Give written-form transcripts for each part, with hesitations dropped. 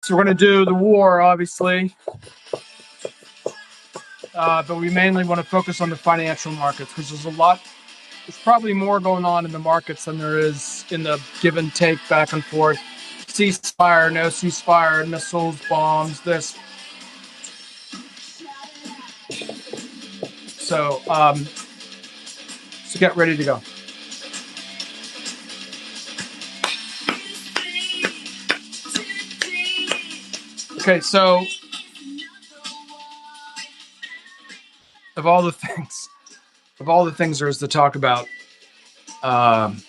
So we're going to do the war, obviously. But we mainly want to focus on the financial markets because there's probably more going on in the markets than there is in the give and take back and forth. Ceasefire, no ceasefire, missiles, bombs, this. So get ready to go. Okay, so of all the things there is to talk about, the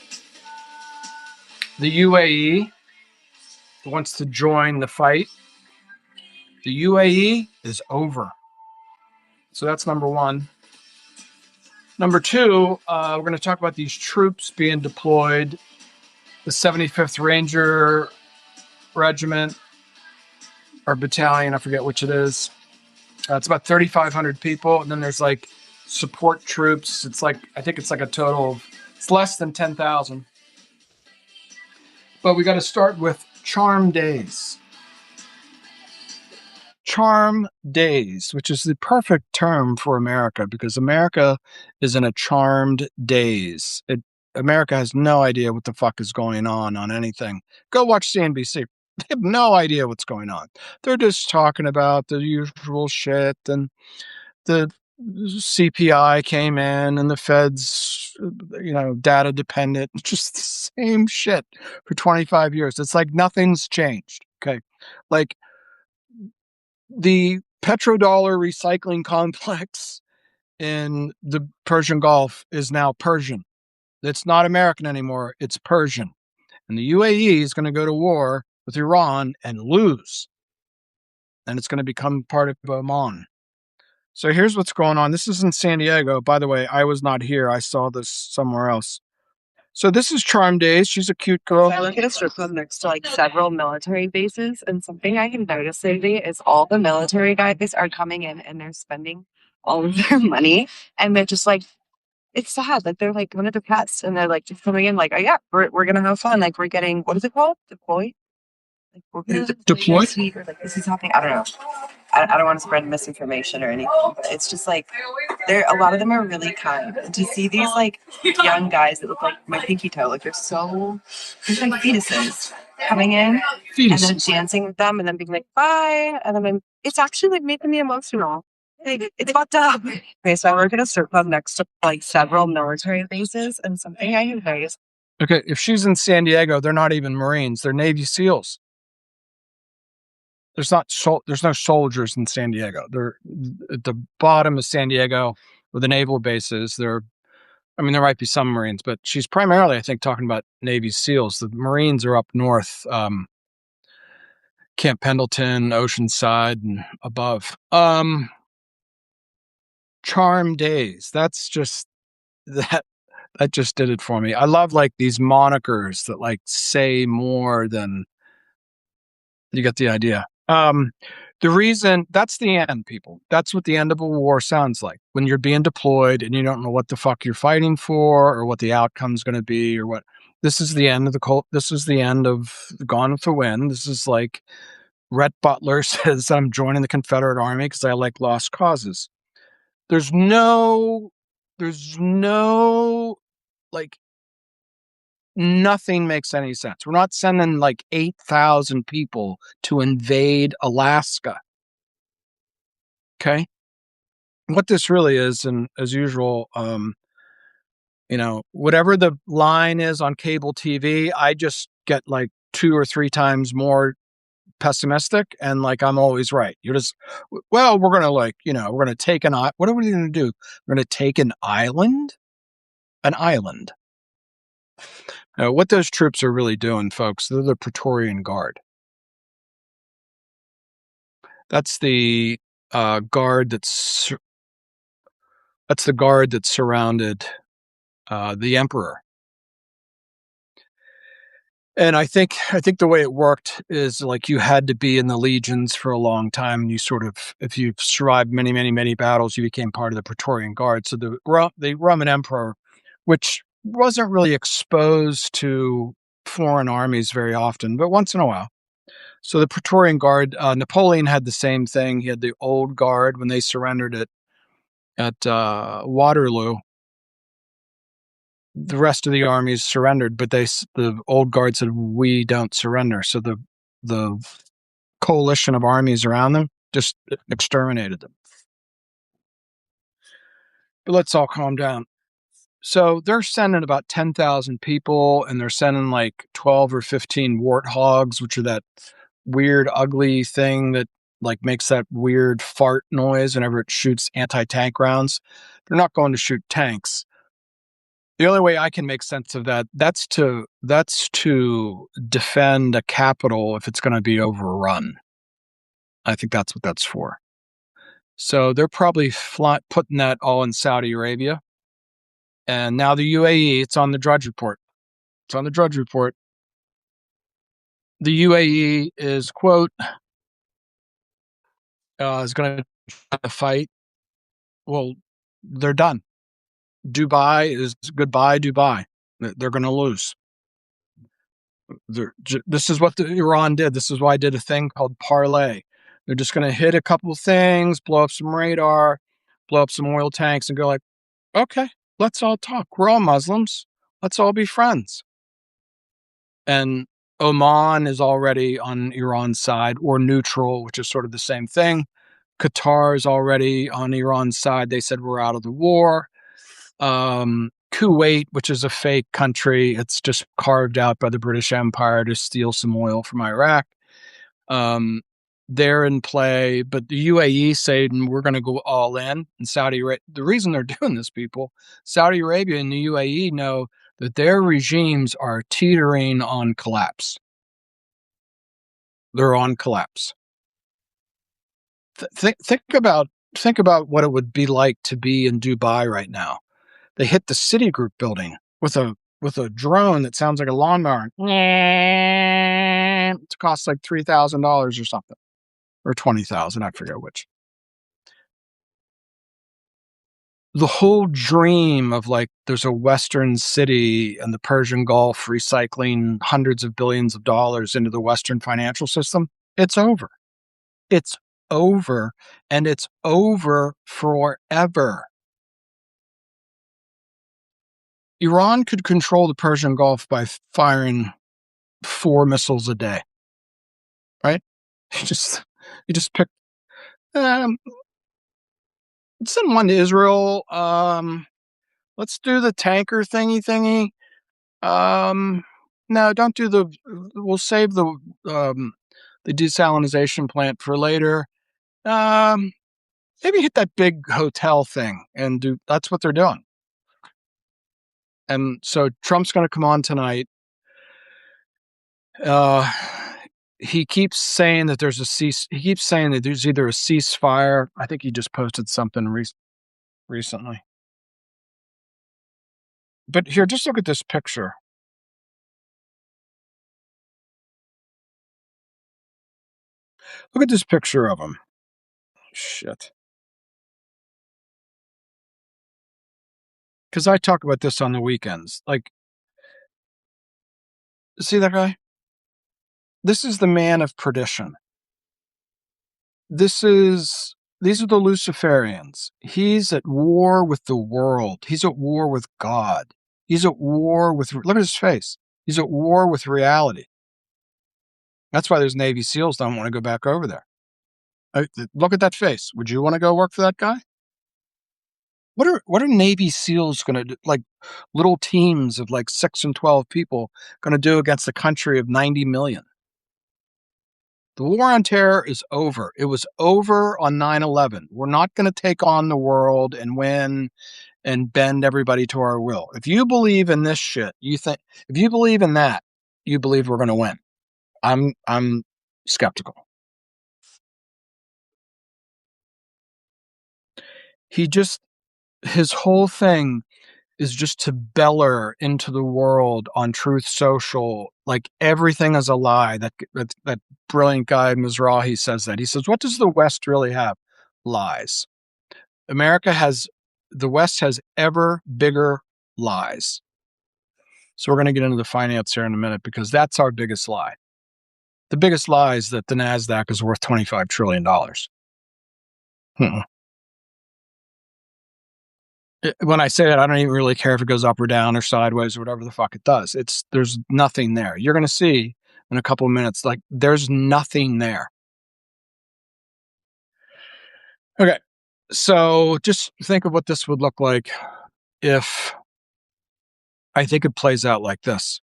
UAE wants to join the fight. The UAE is over. So that's number one. Number two, we're going to talk about these troops being deployed. The 75th Ranger Regiment or Battalion, I forget which it is. It's about 3,500 people. And then there's like support troops. I think it's like a total of, it's less than 10,000. But we got to start with Charm Daze. Charm Daze, which is the perfect term for America because America is in a charmed daze. America has no idea what the fuck is going on anything. Go watch CNBC. They have no idea what's going on. They're just talking about the usual shit, and the CPI came in and the Fed's, data dependent. Just the same shit for 25 years. It's like nothing's changed. Okay. Like, the petrodollar recycling complex in the Persian Gulf is now Persian. It's not American anymore. It's Persian. And the UAE is going to go to war with Iran and lose. And it's going to become part of Oman. So here's what's going on. This is in San Diego. By the way, I was not here. I saw this somewhere else. So this is Charm Daze. She's a cute girl. I work at a strip club next to several military bases, and something I have noticed lately is all the military guys are coming in and they're spending all of their money, and they're just it's sad. They're kind of depressed, and they're just coming in oh yeah, we're gonna have fun. We're getting, what is it called? Deployed? We're gonna Deploy? or this is happening. I don't know. I don't want to spread misinformation or anything, but it's just a lot of them are really kind. And to see these young guys that look like my pinky toe, they're like fetuses coming in and then dancing with them and then being bye, and then it's actually making me emotional. It's fucked up. Okay, so I work at a strip club next to several military bases, and something I have noticed. Okay, if she's in San Diego, they're not even Marines; they're Navy SEALs. There's no soldiers in San Diego. They're at the bottom of San Diego where the naval base is. There might be some Marines, but she's primarily, I think, talking about Navy SEALs. The Marines are up north, Camp Pendleton, Oceanside, and above. Charm Daze. That's just that just did it for me. I love these monikers that say more than you get the idea. The reason, that's the end, people. That's what the end of a war sounds like. When you're being deployed and you don't know what the fuck you're fighting for or what the outcome's going to be or what. This is the end of the cult. This is the end of Gone with the Wind. This is Rhett Butler says, I'm joining the Confederate Army because I like lost causes. There's no nothing makes any sense. We're not sending 8,000 people to invade Alaska. Okay? What this really is, and as usual, whatever the line is on cable TV, I just get 2 or 3 times more pessimistic, and I'm always right. You're just, well, we're gonna we're gonna take what are we gonna do? We're gonna take an island? An island. What those troops are really doing, folks, they're the Praetorian Guard. That's the guard that surrounded the emperor. And I think the way it worked is you had to be in the legions for a long time. And you if you survived many, many, many battles, you became part of the Praetorian Guard. So the Roman emperor, which wasn't really exposed to foreign armies very often, but once in a while, So the Praetorian Guard, Napoleon had the same thing. He had the Old Guard when they surrendered at Waterloo. The rest of the armies surrendered, but the Old Guard said, "We don't surrender." So the coalition of armies around them just exterminated them. But let's all calm down. So they're sending about 10,000 people, and they're sending like 12 or 15 warthogs, which are that weird, ugly thing that like makes that weird fart noise whenever it shoots anti-tank rounds. They're not going to shoot tanks. The only way I can make sense of that's to defend a capital if it's going to be overrun. I think that's what that's for. So they're probably putting that all in Saudi Arabia. And now the UAE, it's on the Drudge Report. It's on the Drudge Report. The UAE is, quote, is going to fight. Well, they're done. Dubai is goodbye, Dubai. They're going to lose. This is what Iran did. This is why I did a thing called parlay. They're just going to hit a couple of things, blow up some radar, blow up some oil tanks, and go like, okay, let's all talk. We're all Muslims. Let's all be friends. And Oman is already on Iran's side, or neutral, which is sort of the same thing. Qatar is already on Iran's side. They said we're out of the war. Kuwait, which is a fake country, it's just carved out by the British Empire to steal some oil from Iraq. They're in play, but the UAE saying we're going to go all in. And Saudi Arabia, the reason they're doing this, people, Saudi Arabia and the UAE know that their regimes are teetering on collapse. They're on collapse. Think about what it would be like to be in Dubai right now. They hit the Citigroup building with a drone that sounds like a lawnmower. It costs like $3,000 or something, or 20,000. I forget which. The whole dream of like there's a Western city and the Persian Gulf recycling hundreds of billions of dollars into the Western financial system, it's over. It's over, and it's over forever. Iran could control the Persian Gulf by firing 4 missiles a day, right? You just pick. Send one to Israel. Let's do the tanker thingy. No, don't do the. We'll save the desalinization plant for later. Maybe hit that big hotel thing and do. That's what they're doing. And so Trump's going to come on tonight. He keeps saying that there's he keeps saying that there's either a ceasefire. I think he just posted something recently. But here, just look at this picture. Look at this picture of him. Shit. Because I talk about this on the weekends. Like, see that guy? This is the man of perdition. These are the Luciferians. He's at war with the world. He's at war with God. He's at war with, look at his face. He's at war with reality. That's why those Navy SEALs don't want to go back over there. Look at that face. Would you want to go work for that guy? What are Navy SEALs going to do? Like little teams of like 6 and 12 people going to do against a country of 90 million? The war on terror is over. It was over on 9/11. We're not going to take on the world and win and bend everybody to our will. If you believe in this shit, if you believe in that, you believe we're going to win. I'm skeptical. His whole thing is just to beller into the world on Truth Social, like everything is a lie. That brilliant guy Mizrahi says that. He says, what does the West really have? Lies. The West has ever bigger lies. So we're going to get into the finance here in a minute because that's our biggest lie. The biggest lie is that the NASDAQ is worth $25 trillion. When I say that, I don't even really care if it goes up or down or sideways or whatever the fuck it does. There's nothing there. You're going to see in a couple of minutes, like there's nothing there. Okay. So just think of what this would look like if I think it plays out like this.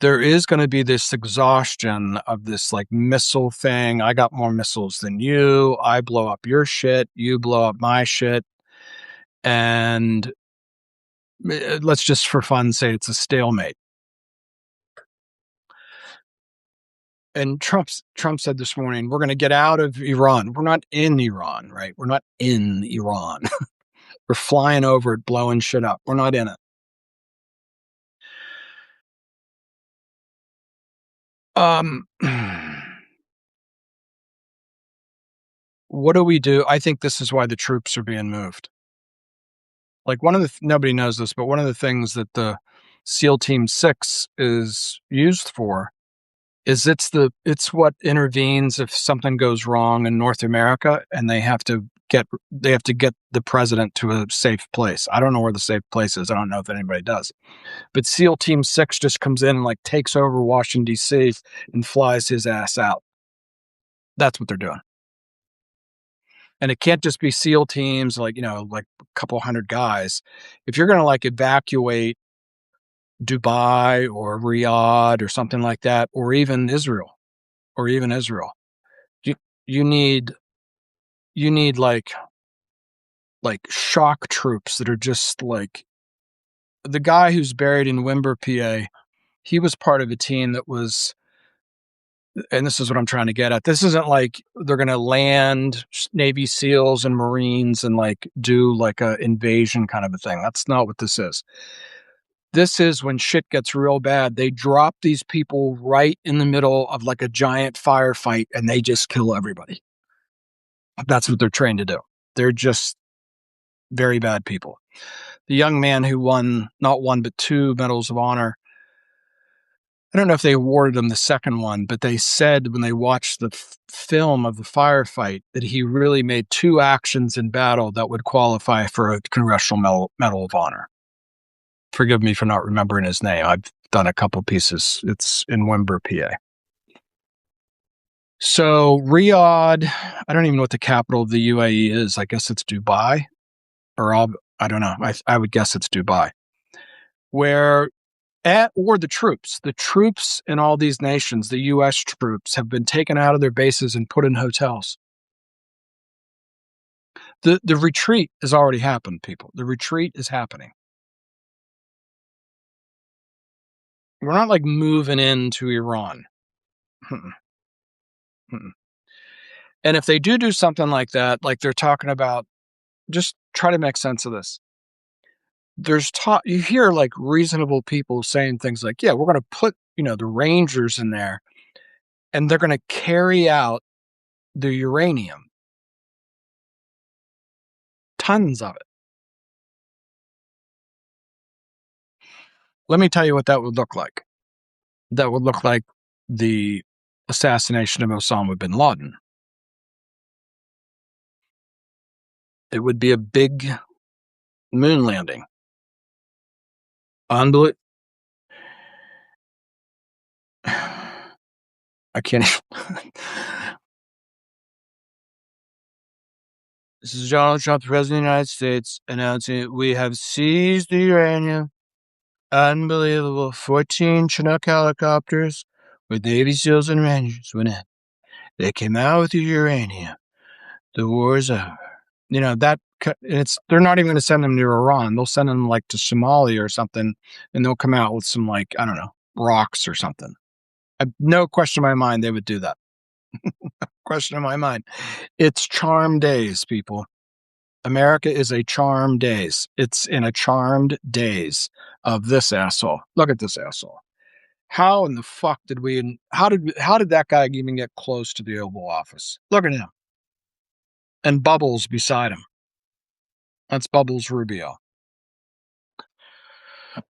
There is going to be this exhaustion of this like missile thing. I got more missiles than you. I blow up your shit. You blow up my shit. And let's just for fun say it's a stalemate. And Trump said this morning, we're going to get out of Iran. We're not in Iran, right? We're not in Iran. We're flying over it, blowing shit up. We're not in it. What do we do? I think this is why the troops are being moved. Like nobody knows this, but one of the things that the SEAL Team 6 is used for is it's what intervenes if something goes wrong in North America and they have to get the president to a safe place. I don't know where the safe place is. I don't know if anybody does. But SEAL Team 6 just comes in and like takes over Washington, D.C. and flies his ass out. That's what they're doing. And it can't just be SEAL teams, like, like a couple hundred guys. If you're going to like evacuate Dubai or Riyadh or something like that, or even Israel, you, you need like shock troops that are just like the guy who's buried in Wimber, PA. He was part of a team that was, and this is what I'm trying to get at. This isn't like they're going to land Navy SEALs and Marines and like do like a invasion kind of a thing. That's not what this is. This is when shit gets real bad. They drop these people right in the middle of like a giant firefight and they just kill everybody. That's what they're trained to do. They're just very bad people. The young man who won, not one, but 2 Medals of Honor, I don't know if they awarded him the second one, but they said when they watched the film of the firefight that he really made 2 actions in battle that would qualify for a Congressional Medal of Honor. Forgive me for not remembering his name. I've done a couple pieces. It's in Wimber, PA. So Riyadh, I don't even know what the capital of the UAE is. I guess it's Dubai, I don't know. I would guess it's Dubai, or the troops. The troops in all these nations, the U.S. troops, have been taken out of their bases and put in hotels. The retreat has already happened, people. The retreat is happening. We're not like moving into Iran. And if they do something like that, like they're talking about, just try to make sense of this. You hear like reasonable people saying things like, yeah, we're going to put, the Rangers in there and they're going to carry out the uranium. Tons of it. Let me tell you what that would look like. That would look like the assassination of Osama bin Laden. It would be a big moon landing. Unbelievable. I can't. This is Donald Trump, President of the United States, announcing we have seized the uranium. Unbelievable. 14 Chinook helicopters with Navy SEALs and Rangers went in. They came out with the uranium. The war is over. They're not even going to send them to Iran. They'll send them like to Somalia or something, and they'll come out with some like, I don't know, rocks or something. No question in my mind they would do that. Question in my mind. It's charm days, people. America is a charm days. It's in a charmed days of this asshole. Look at this asshole. How in the fuck how did that guy even get close to the Oval Office? Look at him. And Bubbles beside him. That's Bubbles Rubio. All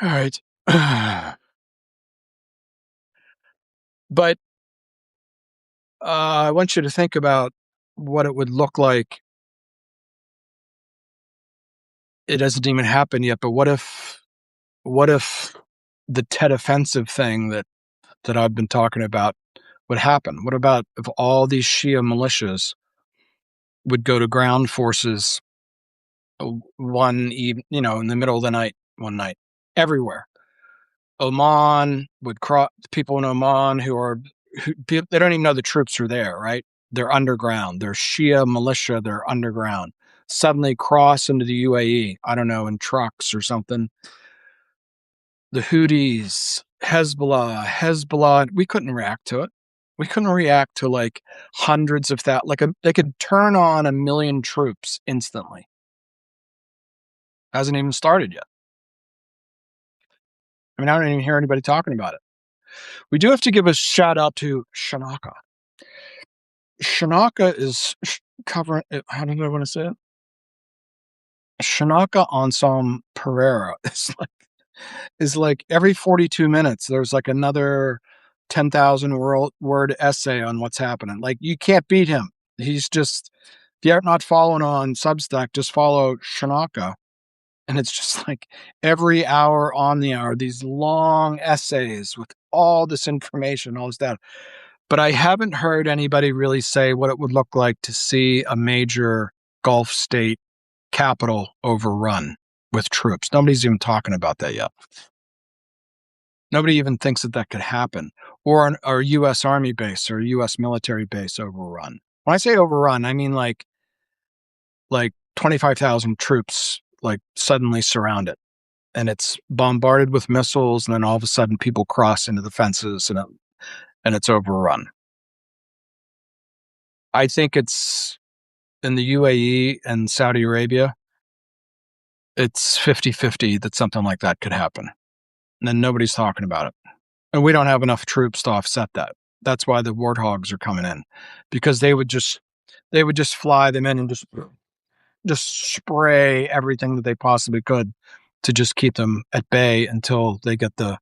right. But I want you to think about what it would look like. It hasn't even happened yet, but what if the Tet Offensive thing that I've been talking about would happen? What about if all these Shia militias would go to ground forces in the middle of the night, one night, everywhere? Oman would cross people in Oman they don't even know the troops are there, right? They're underground. They're Shia militia. They're underground. Suddenly cross into the UAE. I don't know, in trucks or something. The Houthis, Hezbollah. We couldn't react to it. We couldn't react to like hundreds of that. They could turn on 1,000,000 troops instantly. Hasn't even started yet. I mean, I don't even hear anybody talking about it. We do have to give a shout out to Shanaka. Shanaka is covering. How do I want to say it? Shanaka Ensemble Pereira is like every 42 minutes there's like another 10,000 word essay on what's happening. Like, you can't beat him. He's just, if you're not following on Substack, just follow Shanaka. And it's just like every hour on the hour, these long essays with all this information, all this data. But I haven't heard anybody really say what it would look like to see a major Gulf state capital overrun with troops. Nobody's even talking about that yet. Nobody even thinks that could happen, or a U.S. Army base or a U.S. military base overrun. When I say overrun, I mean like 25,000 troops like suddenly surround it, and it's bombarded with missiles, and then all of a sudden people cross into the fences, and it's overrun. I think it's in the UAE and Saudi Arabia. It's 50-50 that something like that could happen, and then nobody's talking about it. And we don't have enough troops to offset that. That's why the warthogs are coming in, because they would just fly them in and just spray everything that they possibly could to just keep them at bay until they get the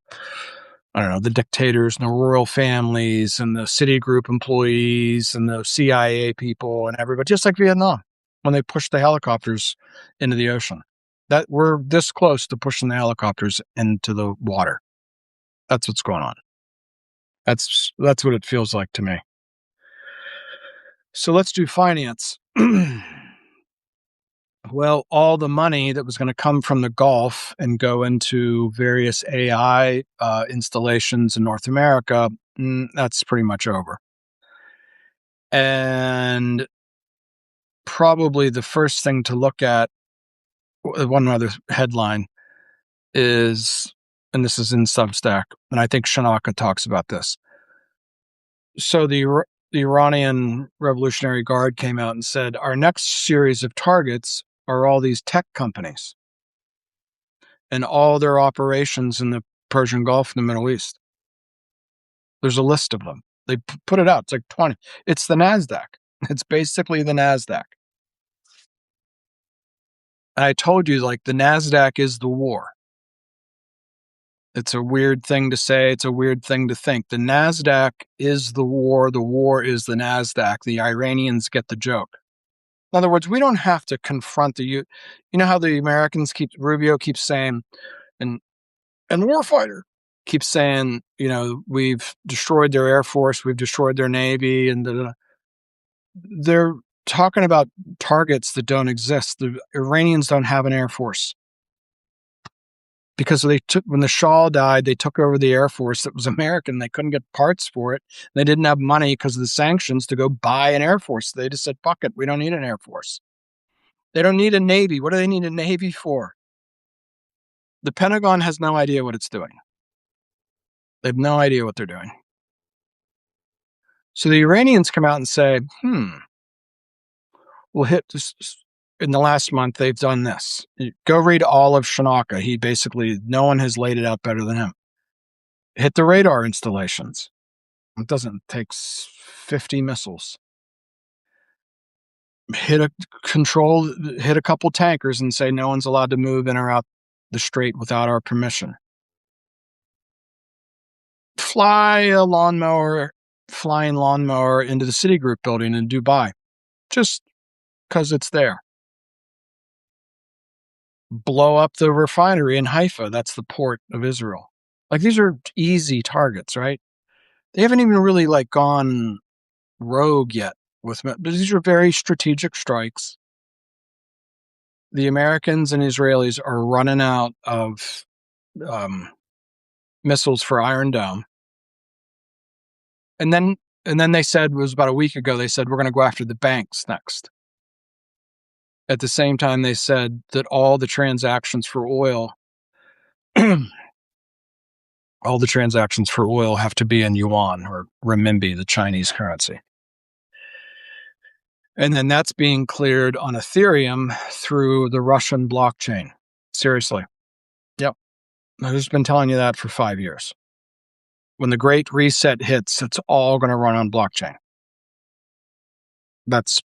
dictators and the royal families and the Citigroup employees and the CIA people and everybody, just like Vietnam, when they pushed the helicopters into the ocean. That we're this close to pushing the helicopters into the water. That's what's going on. That's what it feels like to me. So let's do finance. Well, all the money that was going to come from the Gulf and go into various AI installations in North America, that's pretty much over. And probably the first thing to look at, one other headline is, and this is in Substack, and I think Shanaka talks about this. So the Iranian Revolutionary Guard came out and said, our next series of targets are all these tech companies and all their operations in the Persian Gulf and the Middle East. There's a list of them. They put it out. It's like 20. It's the NASDAQ. It's basically the NASDAQ. And I told you, like, the NASDAQ is the war. It's a weird thing to say. It's a weird thing to think. The NASDAQ is the war. The war is the NASDAQ. The Iranians get the joke. In other words, we don't have to confront you know how the Americans Rubio keeps saying, and the warfighter keeps saying, we've destroyed their Air Force, we've destroyed their Navy, and they're talking about targets that don't exist. The Iranians don't have an Air Force because when the Shah died, they took over the Air Force that was American. They couldn't get parts for it. They didn't have money because of the sanctions to go buy an Air Force. They just said, fuck it, we don't need an Air Force. They don't need a Navy. What do they need a Navy for? The Pentagon has no idea what it's doing. They have no idea what they're doing. So the Iranians come out and say, we'll hit this. In the last month, they've done this. Go read all of Shanaka. No one has laid it out better than him. Hit the radar installations. It doesn't take 50 missiles. Hit a couple tankers and say no one's allowed to move in or out the strait without our permission. fly a flying lawnmower into the Citigroup building in Dubai, just because it's there. Blow up the refinery in Haifa. That's the port of Israel. Like, these are easy targets, right? They haven't even really like gone rogue yet but these are very strategic strikes. The Americans and Israelis are running out of missiles for Iron Dome. And then they said, it was about a week ago, they said, we're going to go after the banks next. At the same time, they said that all the transactions for oil, have to be in yuan or renminbi, the Chinese currency. And then that's being cleared on Ethereum through the Russian blockchain. Seriously. Yep. I've just been telling you that for 5 years. When the Great Reset hits, it's all going to run on blockchain. That's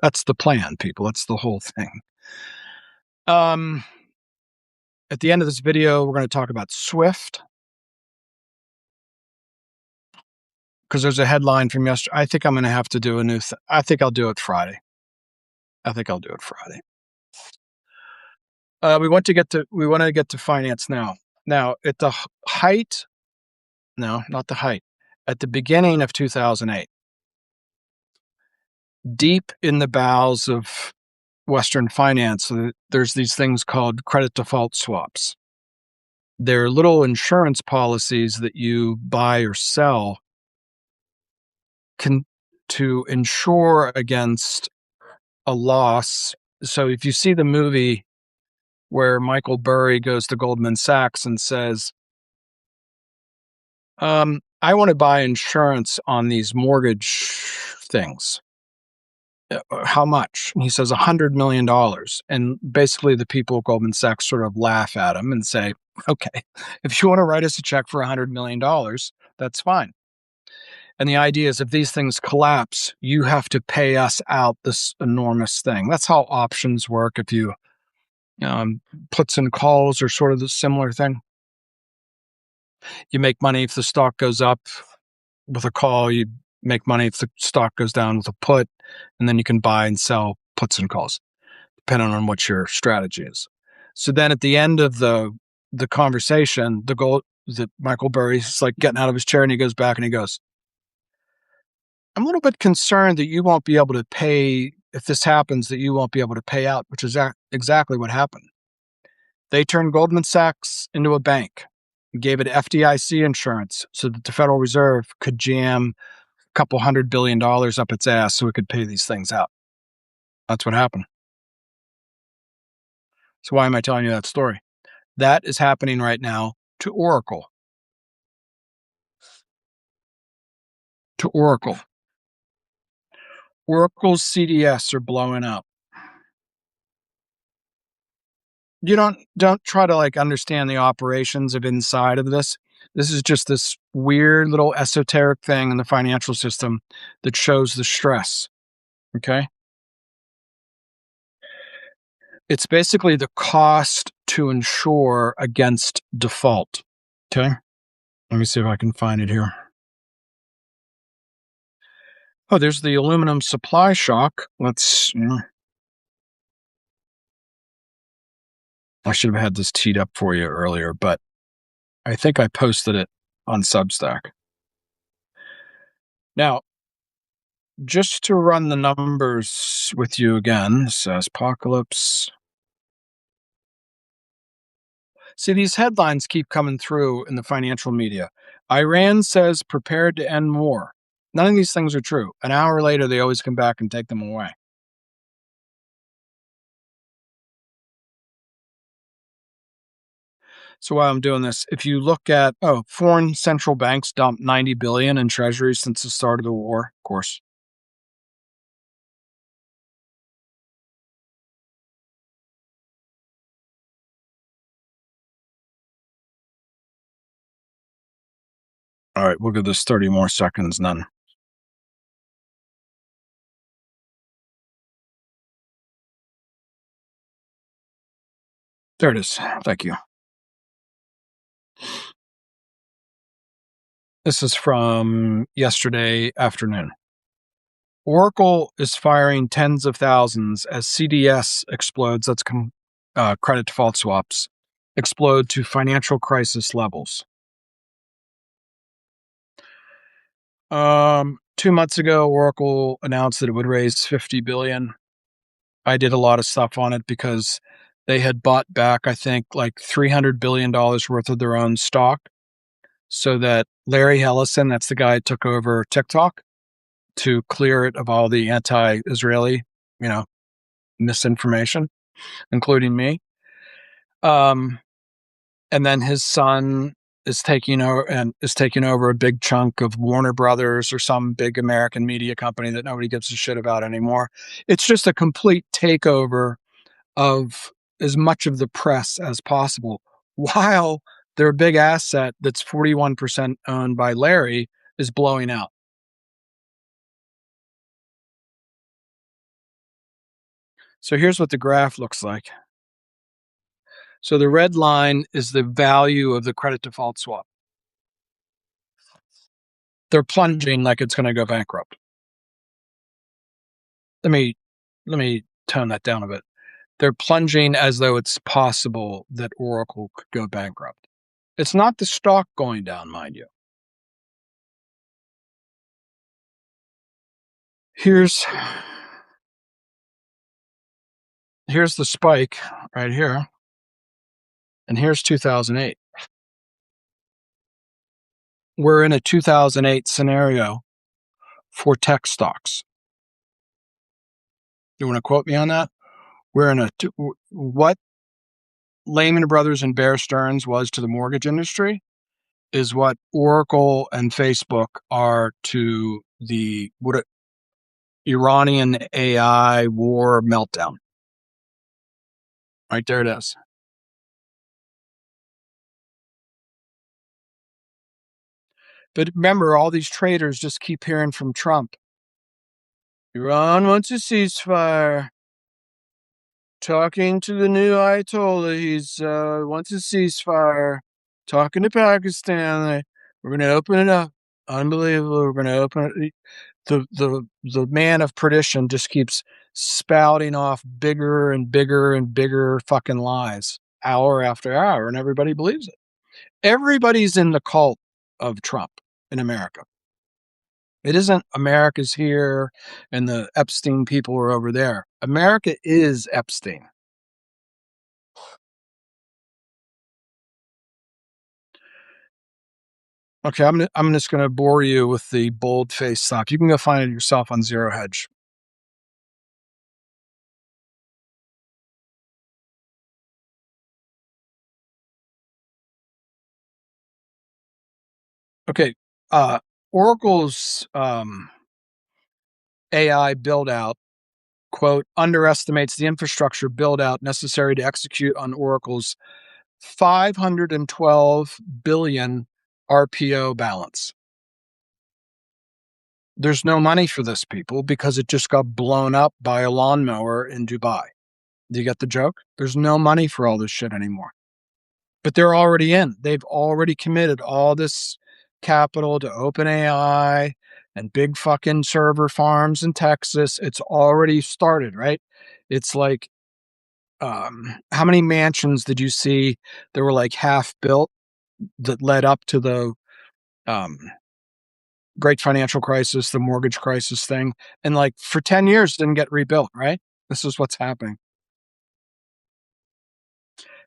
that's the plan, people. That's the whole thing. At the end of this video, we're going to talk about Swift, because there's a headline from yesterday. I think I'm going to have to do a new thing. I think I'll do it Friday. We want to get to finance now. Now, at the height, no, not the height, at the beginning of 2008, deep in the bowels of Western finance, there's these things called credit default swaps. They're little insurance policies that you buy or sell to insure against a loss. So if you see the movie where Michael Burry goes to Goldman Sachs and says, I want to buy insurance on these mortgage things. How much? And he says $100 million. And basically the people at Goldman Sachs sort of laugh at him and say, okay, if you want to write us a check for $100 million, that's fine. And the idea is, if these things collapse, you have to pay us out this enormous thing. That's how options work. If you puts and calls are sort of the similar thing. You make money if the stock goes up with a call. You make money if the stock goes down with a put, and then you can buy and sell puts and calls, depending on what your strategy is. So then at the end of the conversation, the goal that Michael Burry's like getting out of his chair, and he goes back and he goes, I'm a little bit concerned that you won't be able to pay, if this happens, that you won't be able to pay out, which is exactly what happened. They turned Goldman Sachs into a bank, gave it FDIC insurance so that the Federal Reserve could jam a couple $100 billion up its ass so it could pay these things out. That's what happened. So why am I telling you that story? That is happening right now to Oracle. Oracle's CDS are blowing up. You don't try to like understand the operations of inside of this. This is just this weird little esoteric thing in the financial system that shows the stress. Okay. It's basically the cost to insure against default. Okay. Let me see if I can find it here. Oh, there's the aluminum supply shock. I should have had this teed up for you earlier, but I think I posted it on Substack. Now, just to run the numbers with you again, says Apocalypse. See, these headlines keep coming through in the financial media. Iran says prepared to end war. None of these things are true. An hour later, they always come back and take them away. So while I'm doing this, if you look at, foreign central banks dumped $90 billion in treasuries since the start of the war, of course. All right, we'll give this 30 more seconds then. There it is. Thank you. This is from yesterday afternoon. Oracle is firing tens of thousands as CDS explodes. That's credit default swaps explode to financial crisis levels. 2 months ago, Oracle announced that it would raise $50 billion. I did a lot of stuff on it because they had bought back, I think, like $300 billion worth of their own stock so that Larry Ellison, that's the guy who took over TikTok, to clear it of all the anti-Israeli, misinformation, including me. And then his son is taking over a big chunk of Warner Brothers or some big American media company that nobody gives a shit about anymore. It's just a complete takeover of as much of the press as possible, while their big asset that's 41% owned by Larry is blowing out. So here's what the graph looks like. So the red line is the value of the credit default swap. They're plunging like it's going to go bankrupt. Let me tone that down a bit. They're plunging as though it's possible that Oracle could go bankrupt. It's not the stock going down, mind you. Here's the spike right here. And here's 2008. We're in a 2008 scenario for tech stocks. You want to quote me on that? We're in what Lehman Brothers and Bear Stearns was to the mortgage industry is what Oracle and Facebook are to the Iranian AI war meltdown. Right there it is. But remember, all these traders just keep hearing from Trump. Iran wants a ceasefire. Talking to the new Ayatollah, he's wants a ceasefire. Talking to Pakistan, we're going to open it up. Unbelievable. We're going to open it. The man of perdition just keeps spouting off bigger and bigger and bigger fucking lies hour after hour, and everybody believes it. Everybody's in the cult of Trump in America. It isn't America's here and the Epstein people are over there. America is Epstein. Okay, I'm just going to bore you with the bold-faced stock. You can go find it yourself on Zero Hedge. Okay, Oracle's AI build-out, quote, underestimates the infrastructure build-out necessary to execute on Oracle's $512 billion RPO balance. There's no money for this, people, because it just got blown up by a lawnmower in Dubai. Do you get the joke? There's no money for all this shit anymore. But they're already in. They've already committed all this capital to OpenAI and big fucking server farms in Texas. It's already started, right? It's like, how many mansions did you see that were like half built that led up to the great financial crisis, the mortgage crisis thing, and like for 10 years didn't get rebuilt, right? This is what's happening.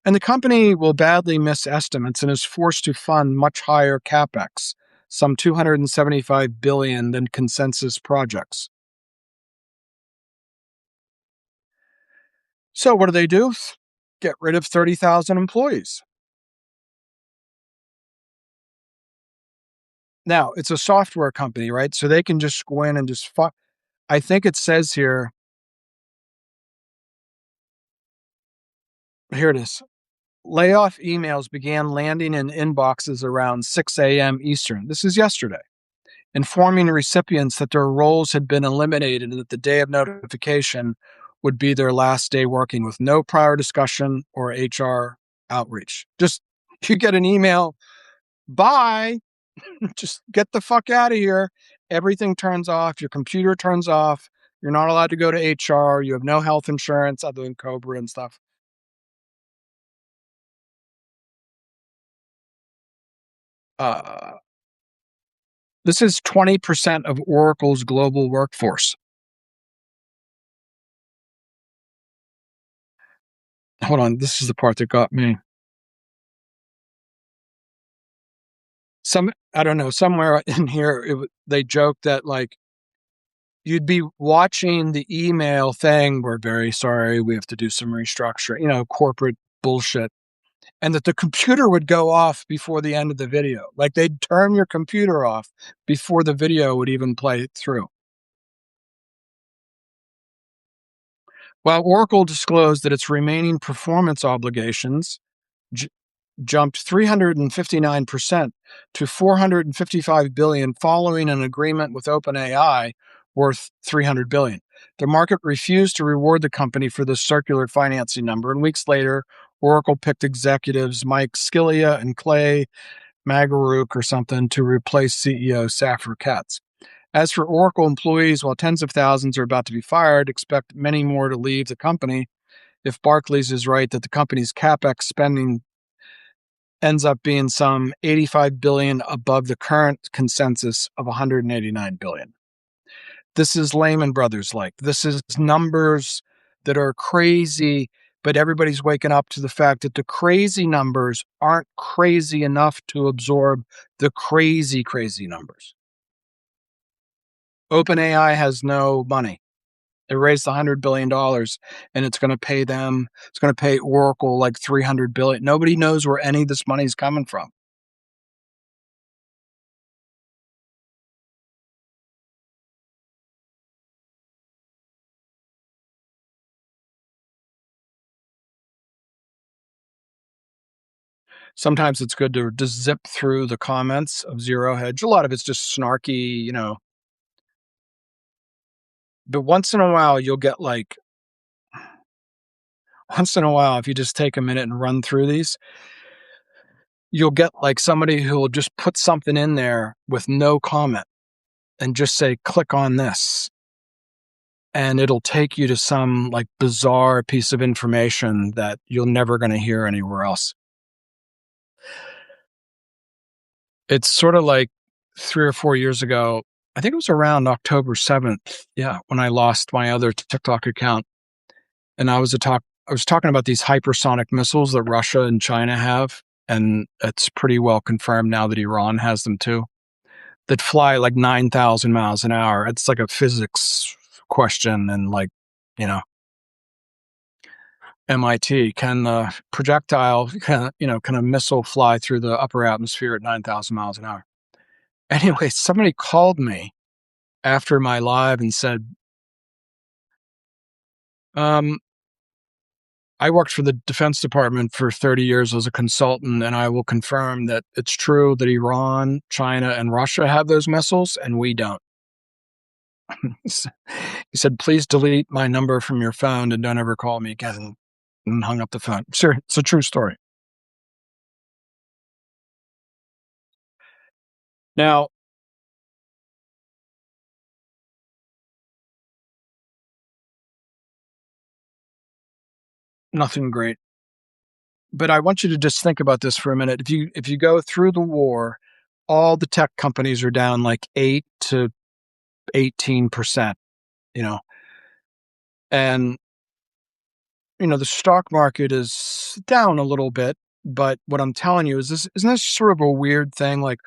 And the company will badly miss estimates and is forced to fund much higher capex, some $275 billion than consensus projects. So what do? Get rid of 30,000 employees. Now, it's a software company, right? So they can just go in and just fuck. I think it says here it is. Layoff emails began landing in inboxes around 6 a.m. Eastern. This is yesterday, informing recipients that their roles had been eliminated and that the day of notification would be their last day working with no prior discussion or HR outreach. Just you get an email, bye. Just get the fuck out of here. Everything turns off. Your computer turns off. You're not allowed to go to HR. You have no health insurance other than Cobra and stuff. Uh, this is 20% of Oracle's global workforce. Hold on. This is the part that got me. I don't know, somewhere in here, they joked that like you'd be watching the email thing. We're very sorry. We have to do some restructuring, corporate bullshit. And that the computer would go off before the end of the video. Like they'd turn your computer off before the video would even play through. While Oracle disclosed that its remaining performance obligations j- jumped 359% to 455 billion following an agreement with OpenAI worth 300 billion. The market refused to reward the company for this circular financing number, and weeks later, Oracle picked executives Mike Scilia and Clay Magaruk or something to replace CEO Safra Katz. As for Oracle employees, while tens of thousands are about to be fired, expect many more to leave the company if Barclays is right that the company's capex spending ends up being some 85 billion above the current consensus of 189 billion. This is Lehman Brothers like. This is numbers that are crazy, but everybody's waking up to the fact that the crazy numbers aren't crazy enough to absorb the crazy, crazy numbers. OpenAI has no money. It raised $100 billion and it's going to pay them, it's going to pay Oracle like 300 billion. Nobody knows where any of this money is coming from. Sometimes it's good to just zip through the comments of Zero Hedge. A lot of it's just snarky, but once in a while you'll get like, once in a while, if you just take a minute and run through these, you'll get like somebody who will just put something in there with no comment and just say, click on this. And it'll take you to some like bizarre piece of information that you're never going to hear anywhere else. It's sort of like 3 or 4 years ago. I think it was around October 7th. Yeah. When I lost my other TikTok account and I was talking about these hypersonic missiles that Russia and China have. And it's pretty well confirmed now that Iran has them too, that fly like 9,000 miles an hour. It's like a physics question. And like, you know, MIT, can a projectile, can a missile fly through the upper atmosphere at 9,000 miles an hour? Anyway, somebody called me after my live and said, um, I worked for the Defense Department for 30 years as a consultant, and I will confirm that it's true that Iran, China, and Russia have those missiles, and we don't. He said, please delete my number from your phone and don't ever call me again, and hung up the phone. Sure, it's a true story. Now, nothing great, but I want you to just think about this for a minute. If you go through the war, all the tech companies are down like 8 to 18%, you know, and the stock market is down a little bit. But what I'm telling you is isn't this sort of a weird thing? Like,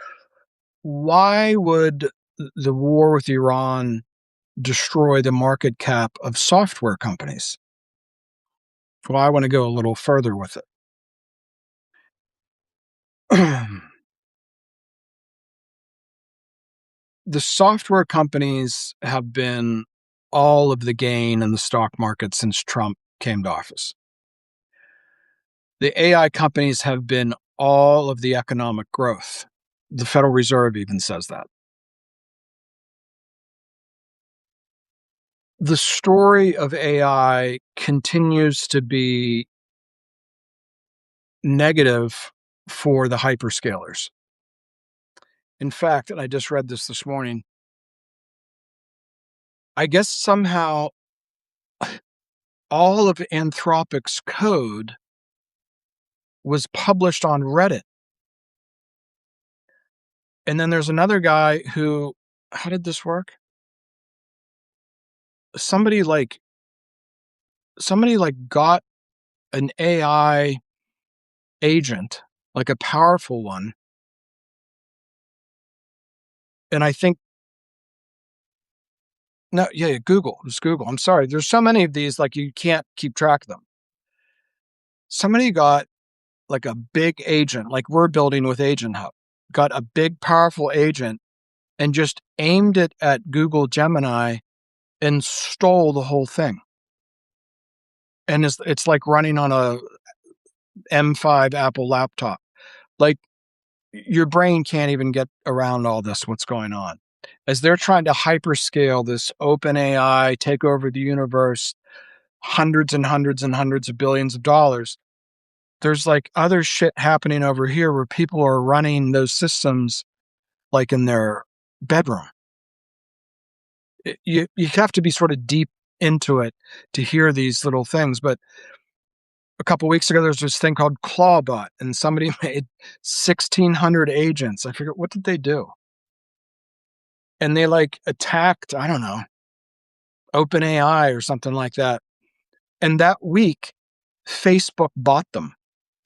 why would the war with Iran destroy the market cap of software companies? Well, I want to go a little further with it. The software companies have been all of the gain in the stock market since Trump came to office. The AI companies have been all of the economic growth. The Federal Reserve even says that. The story of AI continues to be negative for the hyperscalers. In fact, and I just read this morning, I guess somehow all of Anthropic's code was published on Reddit. And then there's another guy who, how did this work? Somebody like got an AI agent, like a powerful one. And I think, no, yeah, Google. It was Google. I'm sorry. There's so many of these, like you can't keep track of them. Somebody got like a big agent, like we're building with Agent Hub, got a big, powerful agent and just aimed it at Google Gemini and stole the whole thing. And it's like running on a M5 Apple laptop. Like your brain can't even get around all this, what's going on. As they're trying to hyperscale this open AI, take over the universe, hundreds and hundreds and hundreds of billions of dollars, there's like other shit happening over here where people are running those systems like in their bedroom. You have to be sort of deep into it to hear these little things. But a couple weeks ago, there's this thing called Clawbot, and somebody made 1,600 agents. I forget, what did they do? And they like attacked, I don't know, OpenAI or something like that. And that week, Facebook bought them.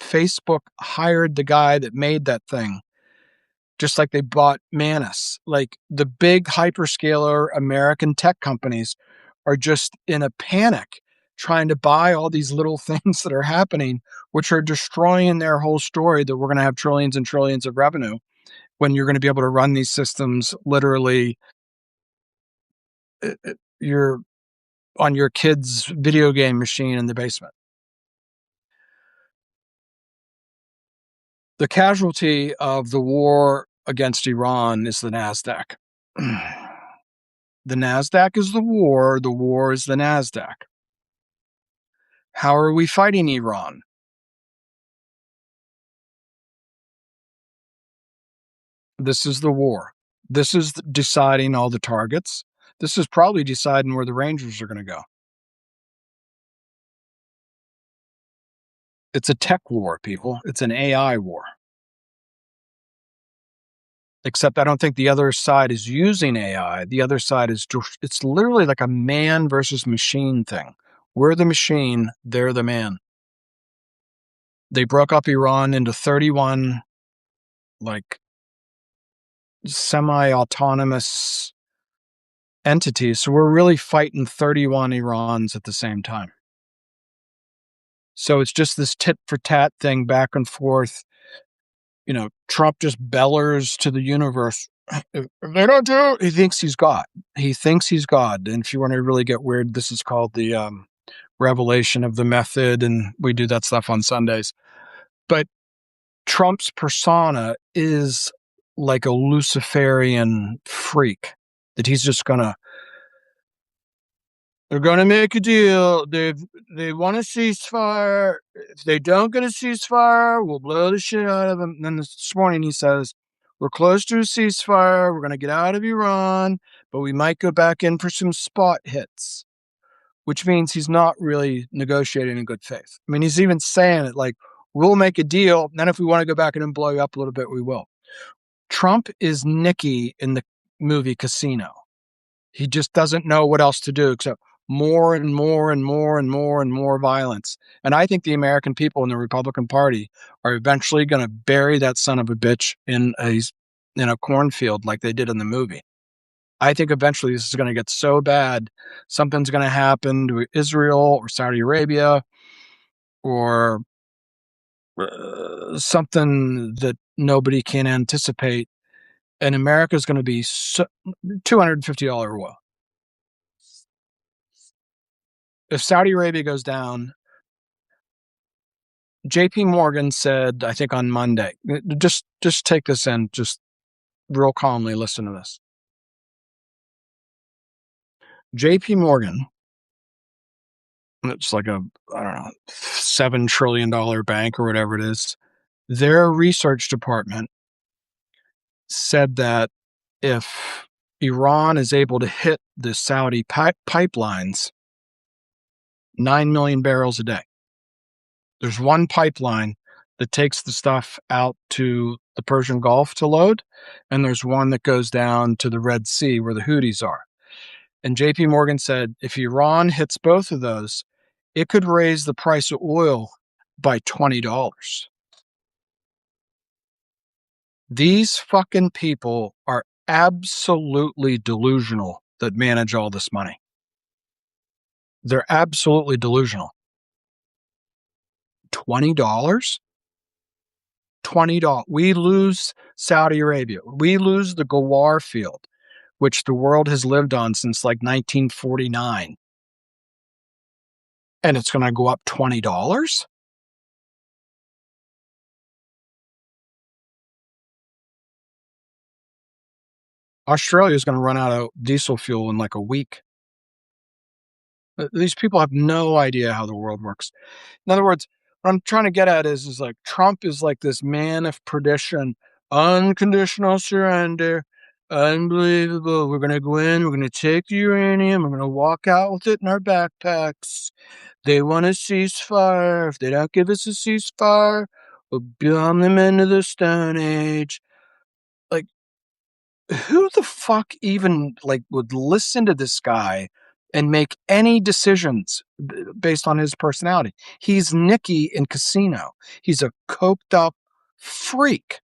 Facebook hired the guy that made that thing, just like they bought Manus. Like the big hyperscaler American tech companies are just in a panic trying to buy all these little things that are happening, which are destroying their whole story that we're going to have trillions and trillions of revenue when you're going to be able to run these systems literally. You're on your kid's video game machine in the basement. The casualty of the war against Iran is the NASDAQ. The NASDAQ is the war is the NASDAQ. How are we fighting Iran? This is the war. This is deciding all the targets. This is probably deciding where the Rangers are going to go. It's a tech war, people. It's an AI war. Except I don't think the other side is using AI. The other side is, it's literally like a man versus machine thing. We're the machine, they're the man. They broke up Iran into 31 like semi-autonomous entities. So we're really fighting 31 Irans at the same time. So it's just this tit for tat thing back and forth. You know, Trump just bellers to the universe. If they don't do, he thinks he's God. He thinks he's God. And if you want to really get weird, this is called the revelation of the method. And we do that stuff on Sundays. But Trump's persona is like a Luciferian freak that he's just they're gonna make a deal. They want a ceasefire. If they don't get a ceasefire, we'll blow the shit out of them. And then this morning he says, we're close to a ceasefire. We're gonna get out of Iran, but we might go back in for some spot hits, which means he's not really negotiating in good faith. I mean, he's even saying it like, we'll make a deal. And then if we want to go back in and blow you up a little bit, we will. Trump is Nicky in the movie Casino. He just doesn't know what else to do except more and more and more and more and more violence. And I think the American people in the Republican Party are eventually going to bury that son of a bitch in a cornfield like they did in the movie. I think eventually this is going to get so bad, something's going to happen to Israel or Saudi Arabia or something that nobody can anticipate. And America is going to be $250 oil. If Saudi Arabia goes down, JP Morgan said, I think on Monday, just take this in, just real calmly listen to this. JP Morgan, it's like I don't know, $7 trillion bank or whatever it is. Their research department said that if Iran is able to hit the Saudi pipelines, 9 million barrels a day. There's one pipeline that takes the stuff out to the Persian Gulf to load, and there's one that goes down to the Red Sea where the Houthis are. And JP Morgan said if Iran hits both of those, it could raise the price of oil by $20. These fucking people are absolutely delusional that manage all this money. They're absolutely delusional. $20? $20. We lose Saudi Arabia. We lose the Gawar field, which the world has lived on since like 1949. And it's going to go up $20? Australia is going to run out of diesel fuel in like a week. These people have no idea how the world works. In other words, what I'm trying to get at is like Trump is like this man of perdition, unconditional surrender, unbelievable. We're going to go in, we're going to take the uranium, we're going to walk out with it in our backpacks. They want a ceasefire. If they don't give us a ceasefire, we'll bomb them into the Stone Age. Like, who the fuck even like would listen to this guy and make any decisions based on his personality? He's Nicky in Casino. He's a coked up freak.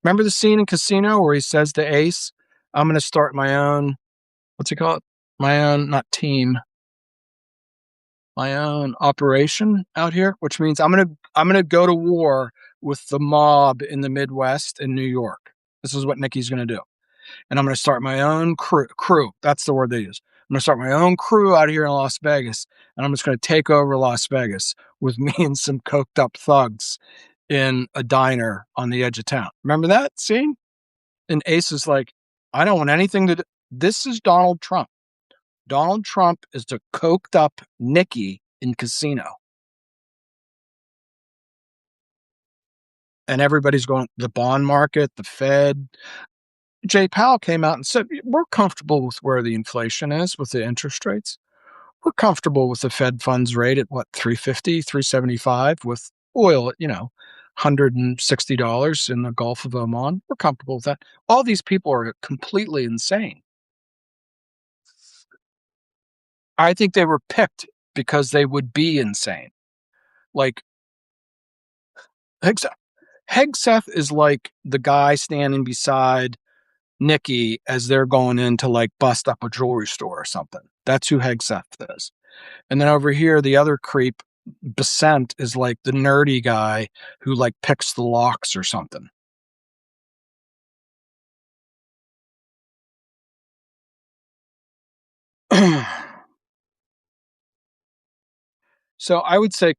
Remember the scene in Casino where he says to Ace, I'm going to start my own, what's he call it? My own, not team, my own operation out here, which means I'm going to go to war with the mob in the Midwest and New York. This is what Nicky's going to do. And I'm going to start my own crew. That's the word they use. I'm going to start my own crew out here in Las Vegas, and I'm just going to take over Las Vegas with me and some coked up thugs in a diner on the edge of town. Remember that scene? And Ace is like, I don't want anything to do. This is Donald Trump. Donald Trump is the coked up Nicky in Casino. And everybody's going, the bond market, the Fed. Jay Powell came out and said, we're comfortable with where the inflation is with the interest rates. We're comfortable with the Fed funds rate at what, 350, 375 with oil at, $160 in the Gulf of Oman. We're comfortable with that. All these people are completely insane. I think they were picked because they would be insane. Like, Hegseth is like the guy standing beside Nicky as they're going in to like bust up a jewelry store or something. That's who Hegseth is. And then over here, the other creep, Besant, is like the nerdy guy who like picks the locks or something. So I would say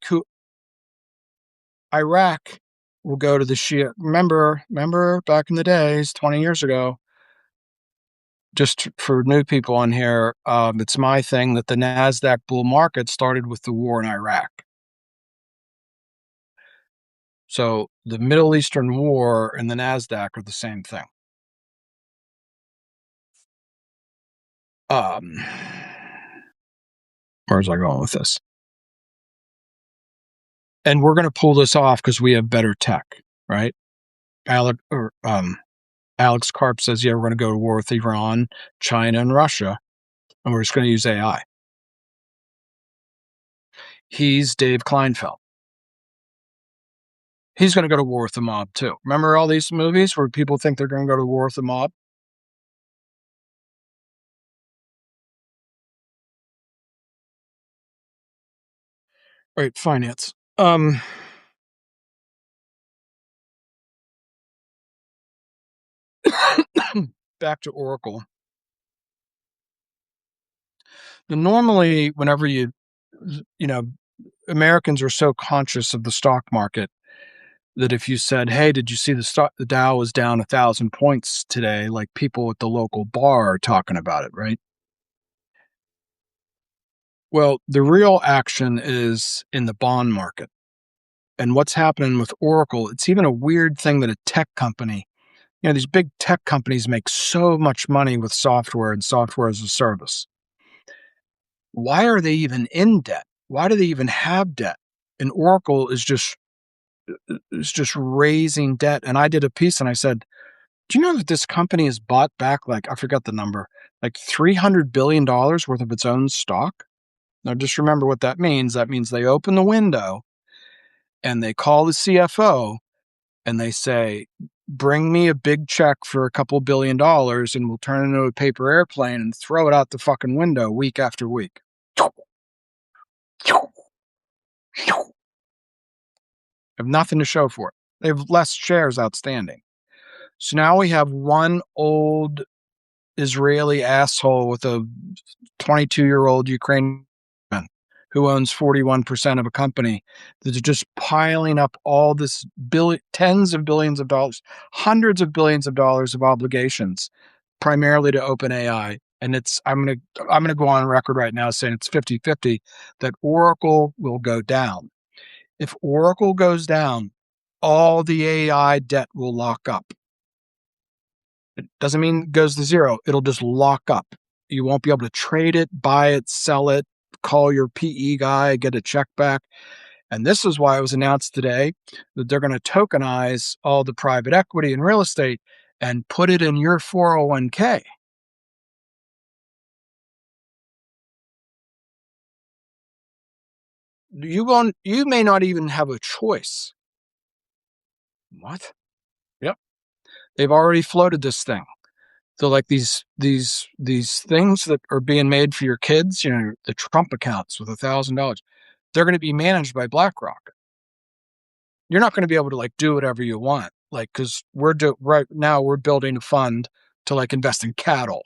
Iraq will go to the Shia. Remember back in the days, 20 years ago, just for new people on here, it's my thing that the NASDAQ bull market started with the war in Iraq. So the Middle Eastern war and the NASDAQ are the same thing. Where's I going with this? And we're going to pull this off because we have better tech, right? Alex Karp says, yeah, we're going to go to war with Iran, China, and Russia, and we're just going to use AI. He's Dave Kleinfeld. He's going to go to war with the mob, too. Remember all these movies where people think they're going to go to war with the mob? Right, finance. Back to Oracle. Normally, whenever Americans are so conscious of the stock market that if you said, hey, did you see the Dow was down 1,000 points today? Like people at the local bar are talking about it, right? Well, the real action is in the bond market. And what's happening with Oracle, it's even a weird thing that a tech company these big tech companies make so much money with software and software as a service. Why are they even in debt? Why do they even have debt? And Oracle is just raising debt. And I did a piece and I said, do you know that this company has bought back, like, I forgot the number, like $300 billion worth of its own stock? Now, just remember what that means. That means they open the window and they call the CFO and they say, bring me a big check for a couple $1 billion and we'll turn it into a paper airplane and throw it out the fucking window week after week. Have nothing to show for it. They have less shares outstanding. So now we have one old Israeli asshole with a 22-year-old Ukrainian who owns 41% of a company that's just piling up all this tens of billions of dollars, hundreds of billions of dollars of obligations, primarily to OpenAI. And I'm gonna go on record right now saying it's 50-50 that Oracle will go down. If Oracle goes down, all the AI debt will lock up. It doesn't mean it goes to zero. It'll just lock up. You won't be able to trade it, buy it, sell it, call your PE guy, get a check back. And this is why it was announced today that they're going to tokenize all the private equity and real estate and put it in your 401k. You may not even have a choice. What? Yep. They've already floated this thing. So like these things that are being made for your kids, the Trump accounts with $1,000, they're going to be managed by BlackRock. You're not going to be able to like do whatever you want, like because right now we're building a fund to like invest in cattle,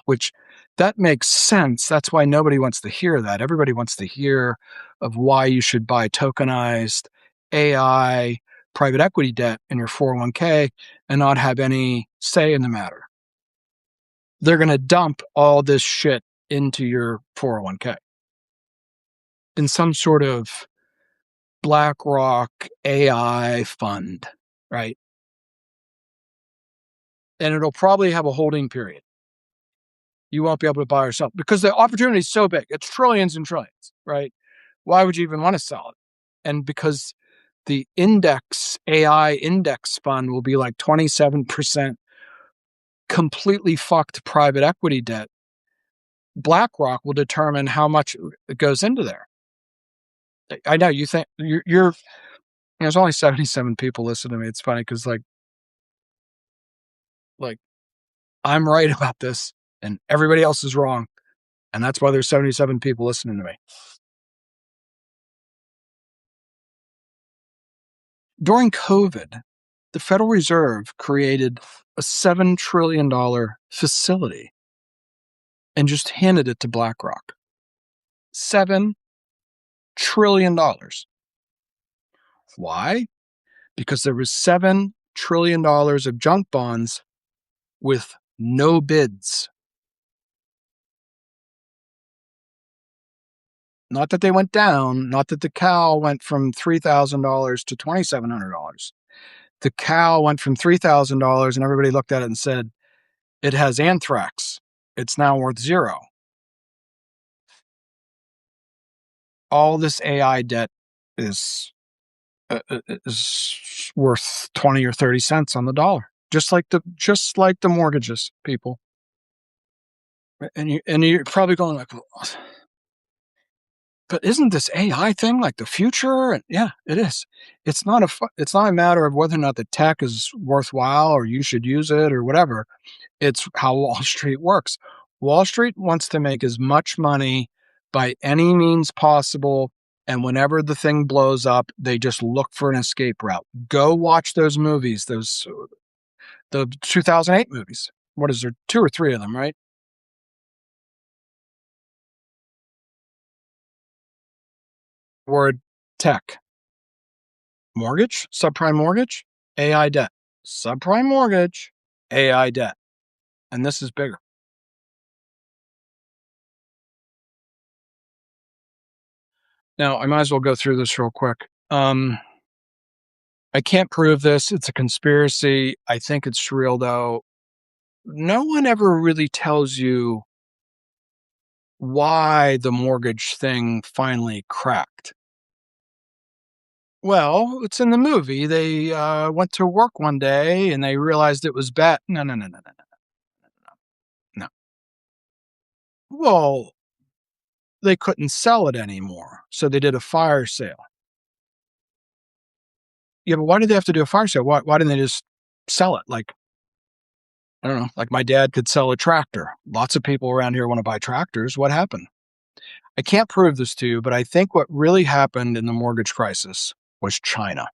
which that makes sense. That's why nobody wants to hear that. Everybody wants to hear of why you should buy tokenized AI private equity debt in your 401k and not have any say in the matter. They're going to dump all this shit into your 401k in some sort of BlackRock AI fund, right? And it'll probably have a holding period. You won't be able to buy or sell because the opportunity is so big. It's trillions and trillions, right? Why would you even want to sell it? And because the AI index fund will be like 27% completely fucked private equity debt, BlackRock will determine how much it goes into there. I know you think there's only 77 people listening to me. It's funny because like I'm right about this and everybody else is wrong. And that's why there's 77 people listening to me. During COVID, the Federal Reserve created a $7 trillion facility and just handed it to BlackRock. $7 trillion. Why? Because there was $7 trillion of junk bonds with no bids. Not that they went down, not that the cow went from $3,000 to $2,700. The cow went from $3,000 and everybody looked at it and said, it has anthrax. It's now worth zero. All this AI debt is worth 20 or 30 cents on the dollar, just like the mortgages, people. And you're probably going like, but isn't this AI thing like the future? And yeah, it is. It's not a matter of whether or not the tech is worthwhile or you should use it or whatever. It's how Wall Street works. Wall Street wants to make as much money by any means possible. And whenever the thing blows up, they just look for an escape route. Go watch those movies, the 2008 movies. What is there? 2 or 3 of them, right? Word tech. Mortgage, subprime mortgage, AI debt. Subprime mortgage, AI debt. And this is bigger. Now, I might as well go through this real quick. I can't prove this. It's a conspiracy. I think it's real, though. No one ever really tells you why the mortgage thing finally cracked. Well, it's in the movie. They went to work one day and they realized it was bad. No, no, no, no, no, no. Well, they couldn't sell it anymore. So they did a fire sale. Yeah, but why did they have to do a fire sale? Why didn't they just sell it? Like, I don't know, like my dad could sell a tractor. Lots of people around here want to buy tractors. What happened? I can't prove this to you, but I think what really happened in the mortgage crisis was China.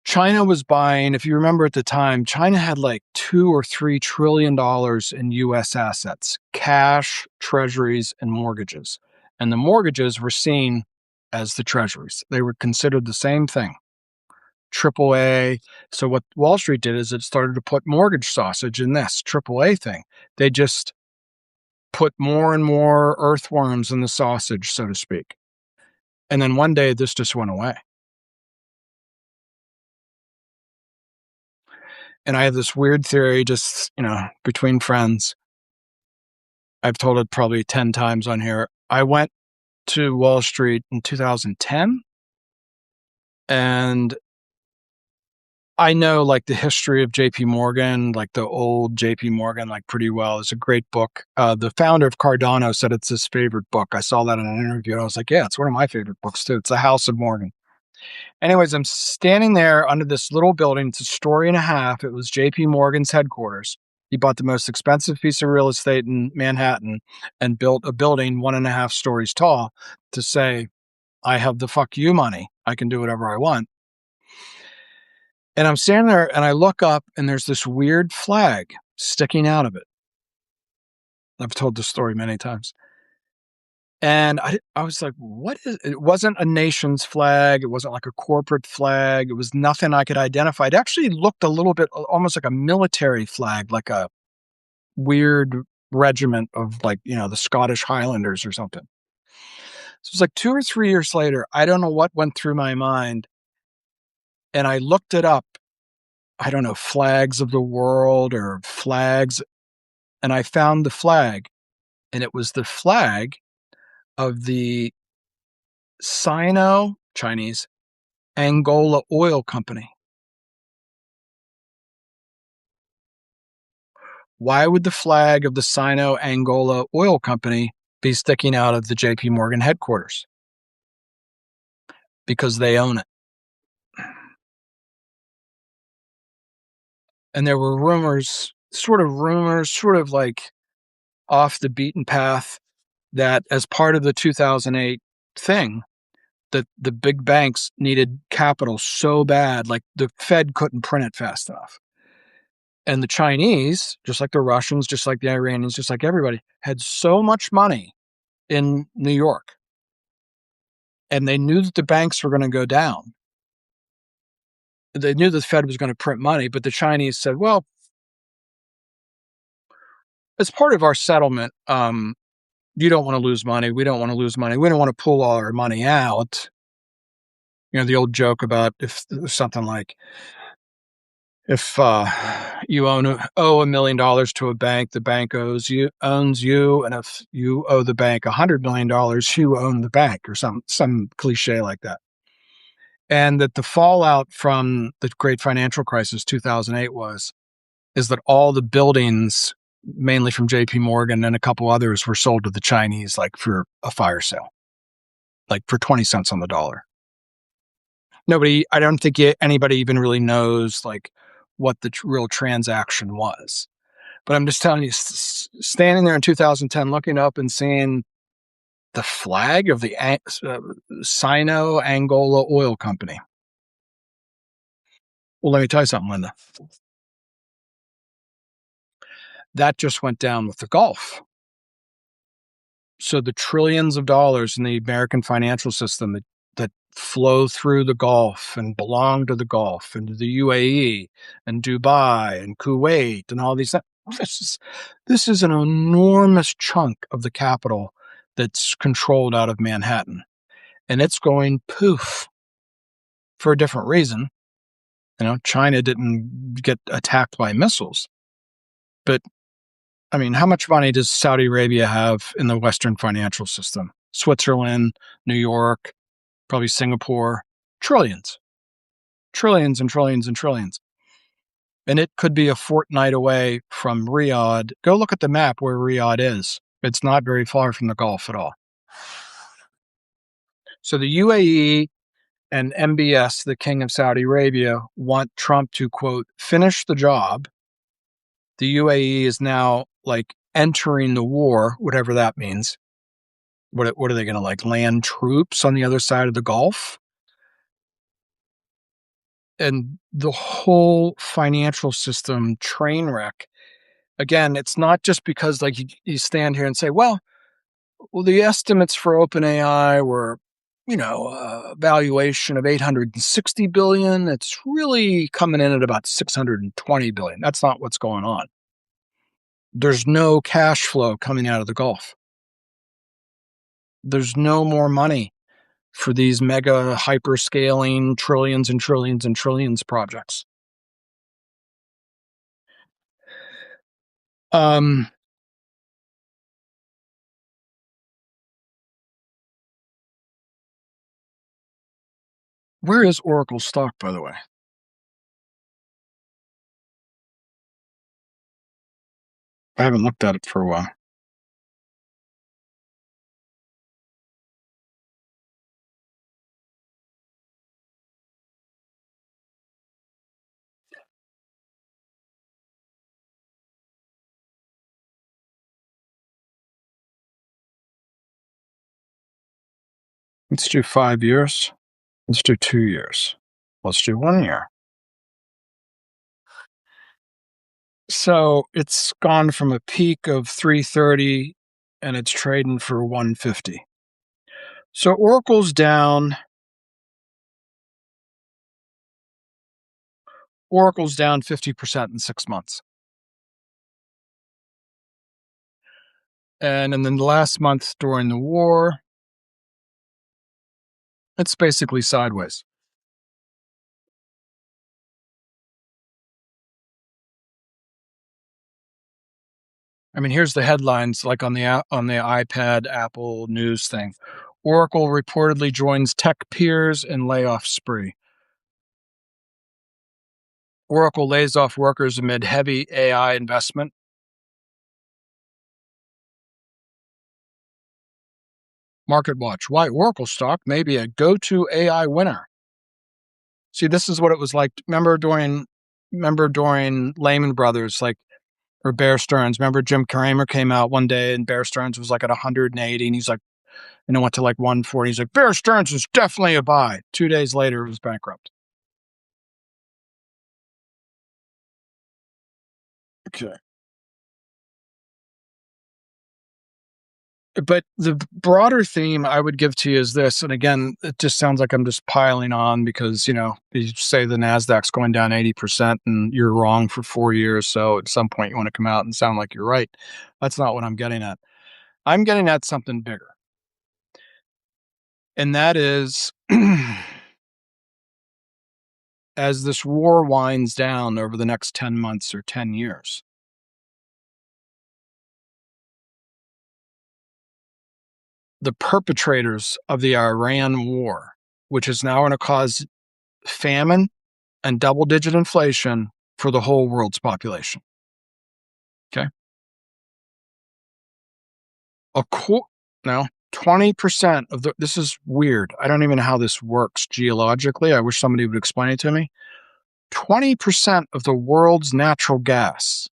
China was buying, if you remember at the time, China had like $2 or $3 trillion in US assets, cash, treasuries, and mortgages. And the mortgages were seen as the treasuries. They were considered the same thing. Triple A. So what Wall Street did is it started to put mortgage sausage in this triple A thing. They just put more and more earthworms in the sausage, so to speak. And then one day this just went away. And I have this weird theory, just, between friends. I've told it probably 10 times on here. I went to Wall Street in 2010, and I know like the history of JP Morgan, like the old JP Morgan, like pretty well. It's a great book. The founder of Cardano said it's his favorite book. I saw that in an interview and I was like, yeah, it's one of my favorite books too. It's The House of Morgan. Anyways, I'm standing there under this little building. It's a story and a half. It was JP Morgan's headquarters. He bought the most expensive piece of real estate in Manhattan and built a building 1.5 stories tall to say, I have the fuck you money. I can do whatever I want. And I'm standing there and I look up and there's this weird flag sticking out of it. I've told this story many times. And I was like, what is it? It wasn't a nation's flag. It wasn't like a corporate flag. It was nothing I could identify. It actually looked a little bit almost like a military flag, like a weird regiment of like, the Scottish Highlanders or something. So it was like 2 or 3 years later. I don't know what went through my mind. And I looked it up. I don't know, flags of the world or flags. And I found the flag. And it was the flag of the Sino, Chinese, Angola Oil Company. Why would the flag of the Sino Angola Oil Company be sticking out of the JP Morgan headquarters? Because they own it. And there were rumors, sort of like off the beaten path, that as part of the 2008 thing, that the big banks needed capital so bad, like the Fed couldn't print it fast enough. And the Chinese, just like the Russians, just like the Iranians, just like everybody, had so much money in New York. And they knew that the banks were going to go down. They knew the Fed was going to print money, but the Chinese said, well, as part of our settlement, you don't want to lose money. We don't want to lose money. We don't want to pull all our money out. The old joke about if something like, if you owe $1 million to a bank, the bank owns you, and if you owe the bank $100 million, you own the bank, or some cliche like that. And that the fallout from the great financial crisis 2008 is that all the buildings, mainly from JP Morgan and a couple others, were sold to the Chinese, like for a fire sale, like for 20 cents on the dollar. I don't think anybody even really knows like what the real transaction was. But I'm just telling you, standing there in 2010, looking up and seeing the flag of the Sino Angola Oil Company. Well, let me tell you something, Linda. That just went down with the Gulf. So the trillions of dollars in the American financial system that flow through the Gulf and belong to the Gulf and to the UAE and Dubai and Kuwait and all these things. This is an enormous chunk of the capital that's controlled out of Manhattan. And it's going poof for a different reason. China didn't get attacked by missiles. But, I mean, how much money does Saudi Arabia have in the Western financial system? Switzerland, New York, probably Singapore. Trillions. Trillions and trillions and trillions. And it could be a fortnight away from Riyadh. Go look at the map where Riyadh is. It's not very far from the Gulf at all. So the UAE and MBS, the King of Saudi Arabia, want Trump to, quote, finish the job. The UAE is now like entering the war, whatever that means. What are they going to like land troops on the other side of the Gulf? And the whole financial system train wreck. Again, it's not just because like you stand here and say, well, the estimates for OpenAI were, a valuation of 860 billion. It's really coming in at about 620 billion. That's not what's going on. There's no cash flow coming out of the Gulf. There's no more money for these mega hyperscaling trillions and trillions and trillions projects. Where is Oracle stock, by the way? I haven't looked at it for a while. Let's do 5 years. Let's do 2 years. Let's do 1 year. So it's gone from a peak of 330 and it's trading for 150. So Oracle's down. Oracle's down 50% in 6 months. And in the last month during the war, it's basically sideways. I mean, here's the headlines, like on the iPad Apple News thing. Oracle reportedly joins tech peers in layoff spree. Oracle lays off workers amid heavy AI investment. Market Watch. Why Oracle stock may be a go-to AI winner. See, this is what it was like. Remember during Lehman Brothers, or Bear Stearns. Remember Jim Cramer came out one day and Bear Stearns was like at 180 and he's like, went to like 140. He's like, Bear Stearns is definitely a buy. 2 days later, it was bankrupt. Okay. But the broader theme I would give to you is this. And again, it just sounds like I'm just piling on because, you say the NASDAQ's going down 80% and you're wrong for 4 years. So at some point you want to come out and sound like you're right. That's not what I'm getting at. I'm getting at something bigger. And that is, as this war winds down over the next 10 months or 10 years, the perpetrators of the Iran war, which is now going to cause famine and double-digit inflation for the whole world's population. Okay? Now, 20% of this is weird. I don't even know how this works geologically. I wish somebody would explain it to me. 20% of the world's natural gas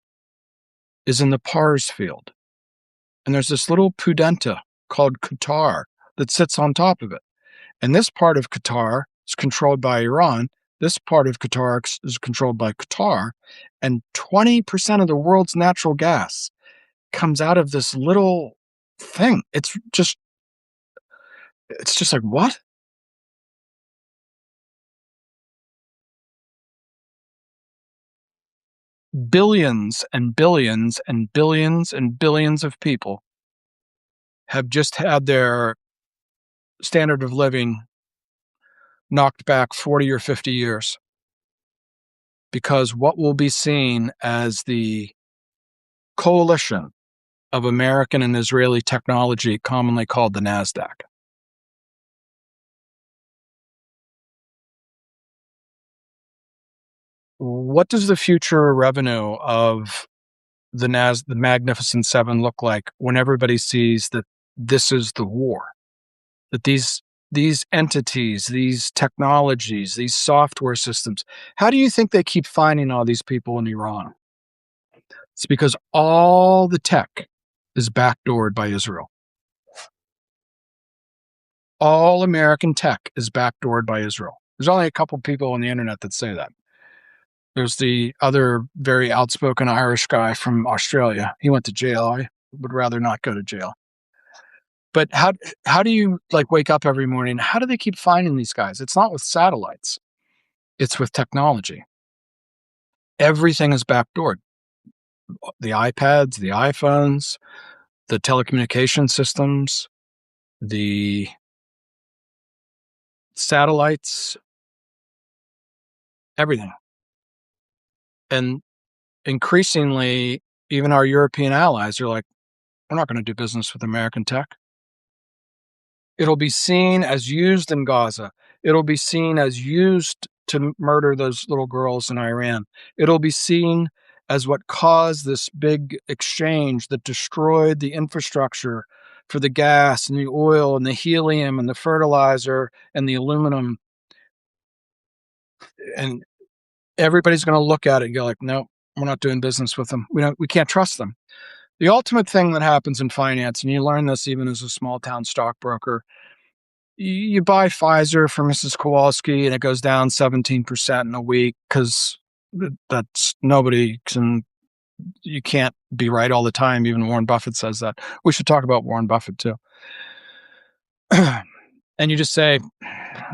is in the Pars field. And there's this little pudenta called Qatar that sits on top of it. And this part of Qatar is controlled by Iran. This part of Qatar is controlled by Qatar. And 20% of the world's natural gas comes out of this little thing. It's just like, what? Billions and billions and billions and billions of people have just had their standard of living knocked back 40 or 50 years, because what will be seen as the coalition of American and Israeli technology, commonly called the NASDAQ. What does the future revenue of the Magnificent Seven look like when everybody sees that this is the war? That these entities, these technologies, these software systems, how do you think they keep finding all these people in Iran? It's because all the tech is backdoored by Israel. All American tech is backdoored by Israel. There's only a couple people on the internet that say that. There's the other very outspoken Irish guy from Australia. He went to jail. I would rather not go to jail. But how do you like wake up every morning? How do they keep finding these guys? It's not with satellites. It's with technology. Everything is backdoored. The iPads, the iPhones, the telecommunication systems, the satellites, everything. And increasingly, even our European allies are like, we're not going to do business with American tech. It'll be seen as used in Gaza. It'll be seen as used to murder those little girls in Iran. It'll be seen as what caused this big exchange that destroyed the infrastructure for the gas and the oil and the helium and the fertilizer and the aluminum. And everybody's going to look at it and go like, no, we're not doing business with them. We can't trust them. The ultimate thing that happens in finance, and you learn this even as a small town stockbroker, you buy Pfizer for Mrs. Kowalski and it goes down 17% in a week because that's nobody can, you can't be right all the time. Even Warren Buffett says that. We should talk about Warren Buffett too. And you just say,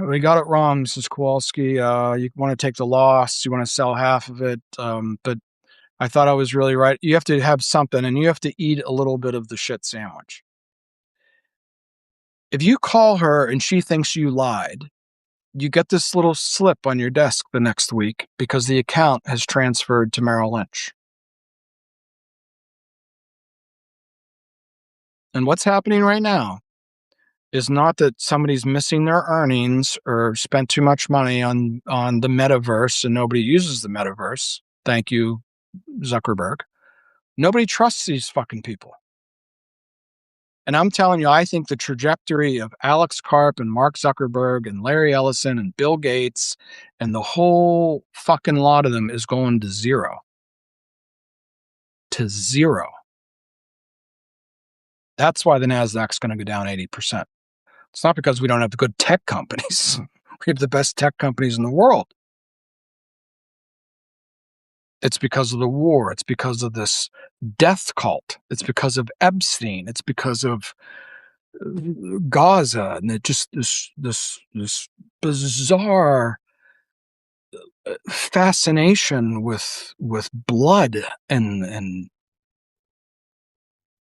we got it wrong, Mrs. Kowalski. You want to take the loss. You want to sell half of it. But I thought I was really right. You have to have something and you have to eat a little bit of the shit sandwich. If you call her and she thinks you lied, you get this little slip on your desk the next week because the account has transferred to Merrill Lynch. And what's happening right now is not that somebody's missing their earnings or spent too much money on the metaverse and nobody uses the metaverse. Thank you, Zuckerberg. Nobody trusts these fucking people. And I'm telling you, I think the trajectory of Alex Karp and Mark Zuckerberg and Larry Ellison and Bill Gates and the whole fucking lot of them is going to zero. To zero. That's why the NASDAQ's going to go down 80%. It's not because we don't have good tech companies. We have the best tech companies in the world. It's because of the war. It's because of this death cult. It's because of Epstein. It's because of Gaza, and it just this bizarre fascination with blood and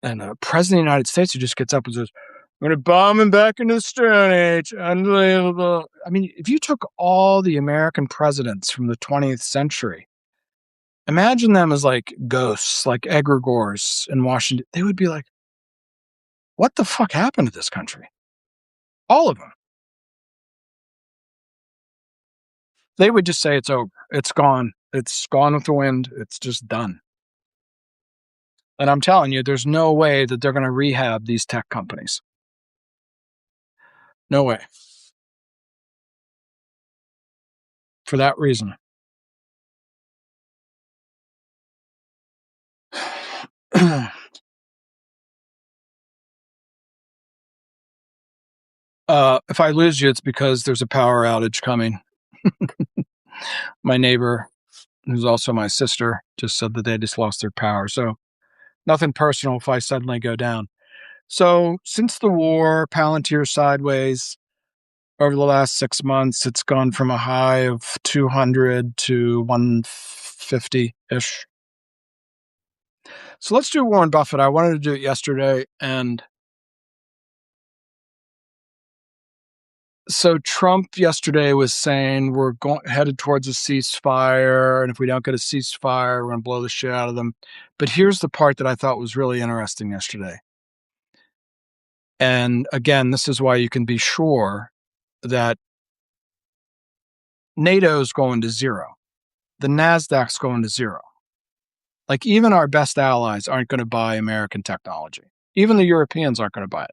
a president of the United States who just gets up and says, "I'm going to bomb him back into the Stone Age." Unbelievable. I mean, if you took all the American presidents from the 20th century, imagine them as like ghosts, like egregores in Washington. They would be like, "What the fuck happened to this country?" All of them. They would just say it's over. It's gone. It's gone with the wind. It's just done. And I'm telling you, there's no way that they're going to rehab these tech companies. No way. For that reason. If I lose you, it's because there's a power outage coming. My neighbor, who's also my sister, just said that they just lost their power. So nothing personal if I suddenly go down. So since the war, Palantir sideways. Over the last 6 months, it's gone from a high of 200 to 150-ish. So let's do Warren Buffett. I wanted to do it yesterday, and So Trump yesterday was saying we're headed towards a ceasefire, and if we don't get a ceasefire, we're going to blow the shit out of them. But here's the part that I thought was really interesting yesterday. And again, this is why you can be sure that NATO's going to zero. The NASDAQ's going to zero. Like, even our best allies aren't going to buy American technology. Even the Europeans aren't going to buy it.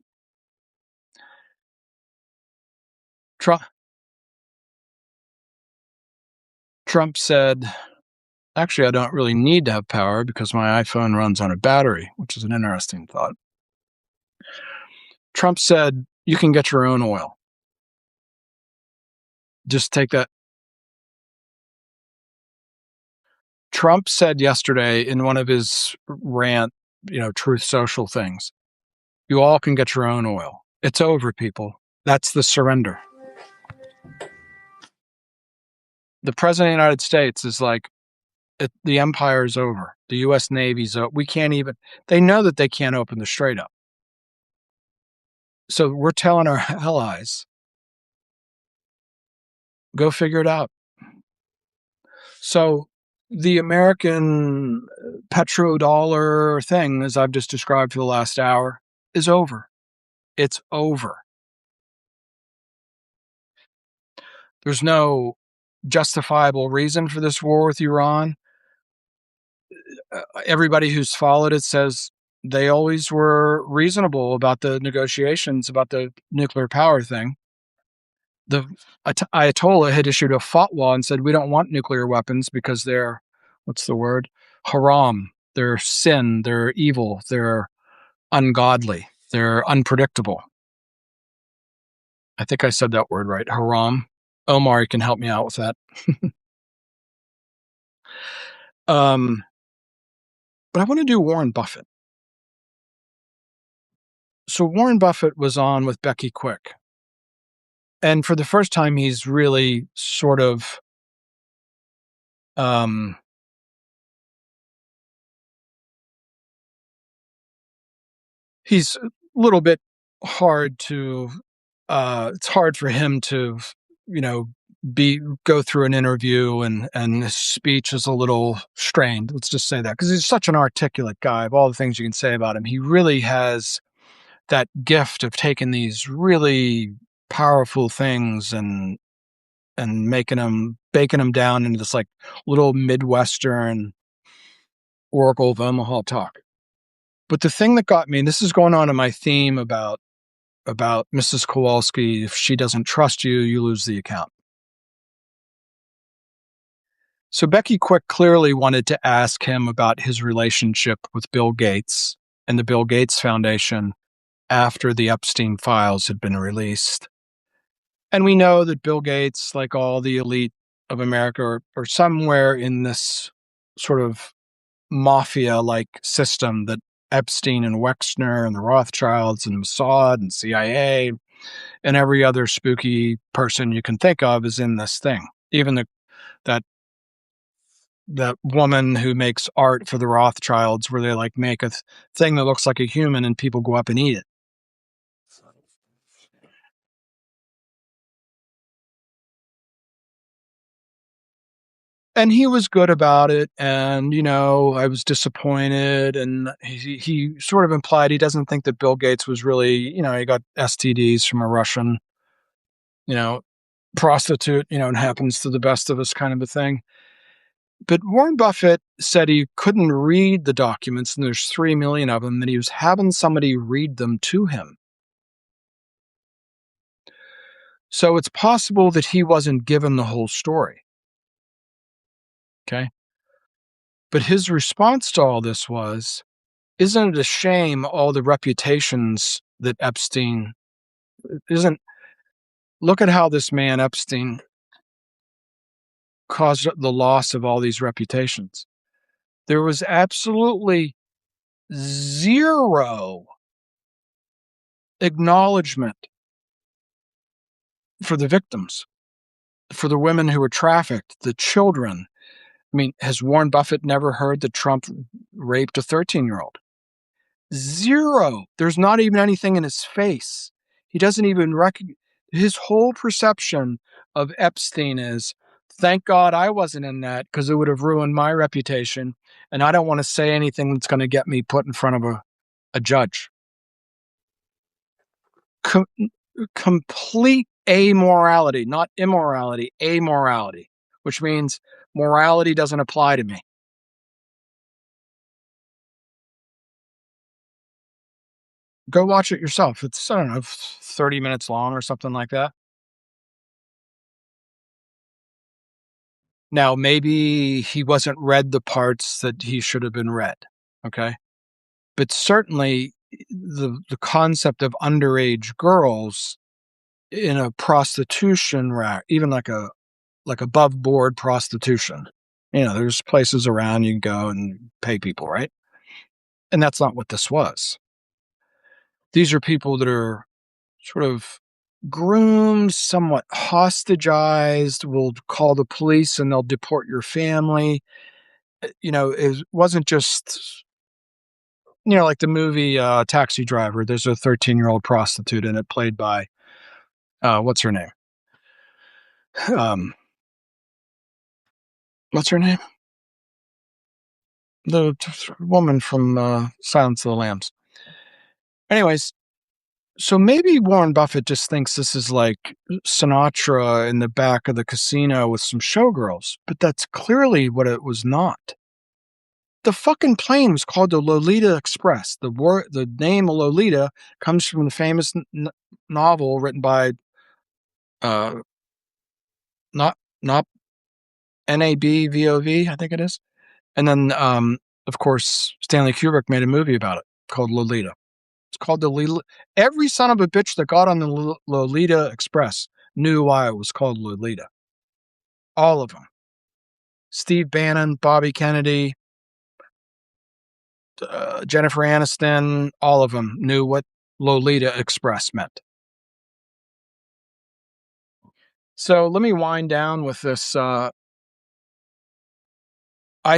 Trump said, actually, I don't really need to have power because my iPhone runs on a battery, which is an interesting thought. Trump said, you can get your own oil. Just take that. Trump said yesterday in one of his rant, Truth Social things, you all can get your own oil. It's over, people. That's the surrender. The president of the United States is like, the empire's over. The U.S. Navy's over. They know that they can't open the Strait up. So we're telling our allies, go figure it out. So the American petrodollar thing, as I've just described for the last hour, is over. It's over. There's no justifiable reason for this war with Iran. Everybody who's followed it says they always were reasonable about the negotiations about the nuclear power thing. The Ayatollah had issued a fatwa and said, we don't want nuclear weapons because they're, what's the word? Haram. They're sin. They're evil. They're ungodly. They're unpredictable. I think I said that word right. Haram. Omar, you can help me out with that. But I want to do Warren Buffett. So Warren Buffett was on with Becky Quick. And for the first time, he's really sort of he's a little bit hard to it's hard for him to go through an interview, and his speech is a little strained. Let's just say that, because he's such an articulate guy. Of all the things you can say about him, he really has that gift of taking these really powerful things and baking them down into this like little Midwestern Oracle of Omaha talk. But the thing that got me, and this is going on in my theme about Mrs. Kowalski, if she doesn't trust you, you lose the account. So Becky Quick clearly wanted to ask him about his relationship with Bill Gates and the Bill Gates Foundation after the Epstein files had been released. And we know that Bill Gates, like all the elite of America, are somewhere in this sort of mafia-like system that Epstein and Wexner and the Rothschilds and Mossad and CIA and every other spooky person you can think of is in this thing. Even that woman who makes art for the Rothschilds, where they like make a thing that looks like a human and people go up and eat it. And he was good about it. And, I was disappointed. And he sort of implied he doesn't think that Bill Gates was really, he got STDs from a Russian, prostitute, and happens to the best of us kind of a thing. But Warren Buffett said he couldn't read the documents, and there's 3 million of them, and he was having somebody read them to him. So it's possible that he wasn't given the whole story. Okay. But his response to all this was, isn't it a shame all the reputations that Epstein look at how this man Epstein caused the loss of all these reputations. There was absolutely zero acknowledgement for the victims, for the women who were trafficked, the children. I mean, has Warren Buffett never heard that Trump raped a 13-year-old? Zero. There's not even anything in his face. He doesn't even recognize. his whole perception of Epstein is, thank God I wasn't in that because it would have ruined my reputation. And I don't want to say anything that's going to get me put in front of a judge. Com- Complete amorality, not immorality, amorality, which means morality doesn't apply to me. Go watch it yourself. It's, I don't know, 30 minutes long or something like that. Now, maybe he wasn't read the parts that he should have been read. Okay. But certainly the concept of underage girls in a prostitution rack, even like above board prostitution. There's places around you can go and pay people, right? And that's not what this was. These are people that are sort of groomed, somewhat hostagized, will call the police and they'll deport your family. It wasn't just, like the movie Taxi Driver. There's a 13-year-old prostitute in it played by, what's her name? Um, what's her name? The woman from Silence of the Lambs. Anyways, so maybe Warren Buffett just thinks this is like Sinatra in the back of the casino with some showgirls, but that's clearly what it was not. The fucking plane was called the Lolita Express. The name Lolita comes from the famous novel written by uh, not Nabvov, I think it is. And then, of course, Stanley Kubrick made a movie about it called Lolita. It's called the Lolita. Every son of a bitch that got on the Lolita Express knew why it was called Lolita. All of them. Steve Bannon, Bobby Kennedy, Jennifer Aniston, all of them knew what Lolita Express meant. So let me wind down with this. I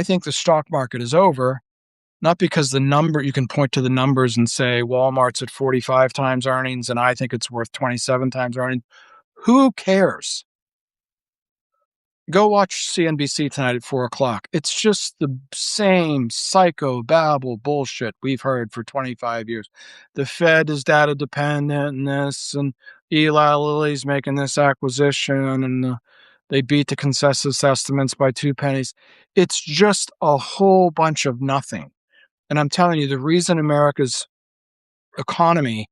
think the stock market is over, not because you can point to the numbers and say Walmart's at 45 times earnings and I think it's worth 27 times earnings. Who cares? Go watch CNBC tonight at 4:00. It's just the same psychobabble bullshit we've heard for 25 years. The Fed is data dependent and this, and Eli Lilly's making this acquisition, and they beat the consensus estimates by 2 pennies. It's just a whole bunch of nothing. And I'm telling you, the reason America's economy,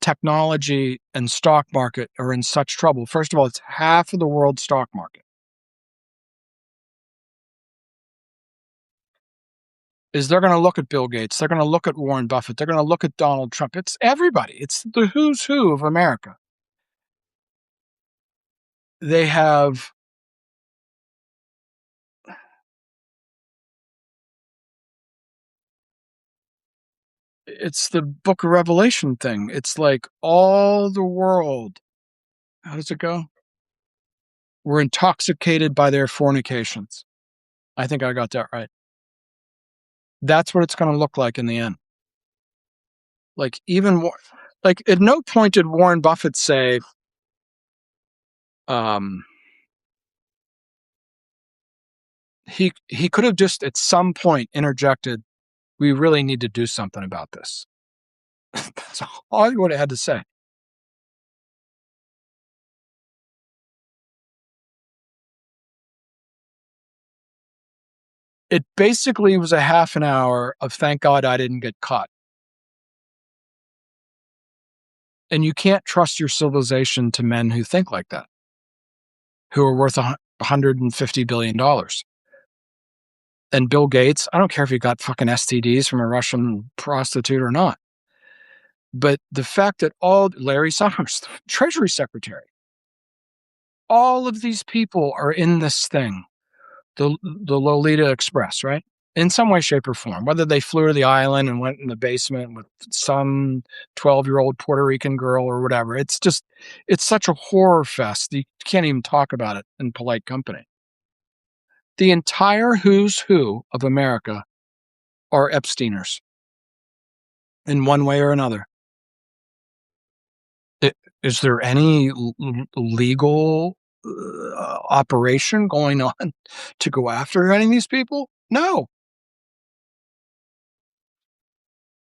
technology, and stock market are in such trouble, first of all, it's half of the world's stock market, is they're going to look at Bill Gates. They're going to look at Warren Buffett. They're going to look at Donald Trump. It's everybody. It's the who's who of America. They have, it's the Book of Revelation thing. It's like all the world. How does it go? We're intoxicated by their fornications. I think I got that right. That's what it's going to look like in the end. Like even more, like at no point did Warren Buffett say, um, he could have just at some point interjected, we really need to do something about this. That's all he would have had to say. It basically was a half an hour of thank God I didn't get caught. And you can't trust your civilization to men who think like that, who are worth $150 billion. And Bill Gates, I don't care if he got fucking STDs from a Russian prostitute or not. But the fact that Larry Summers, the Treasury Secretary, all of these people are in this thing, the Lolita Express, right? In some way, shape, or form, whether they flew to the island and went in the basement with some 12-year-old Puerto Rican girl or whatever. It's such a horror fest. You can't even talk about it in polite company. The entire who's who of America are Epsteiners in one way or another. Is there any legal operation going on to go after any of these people? No.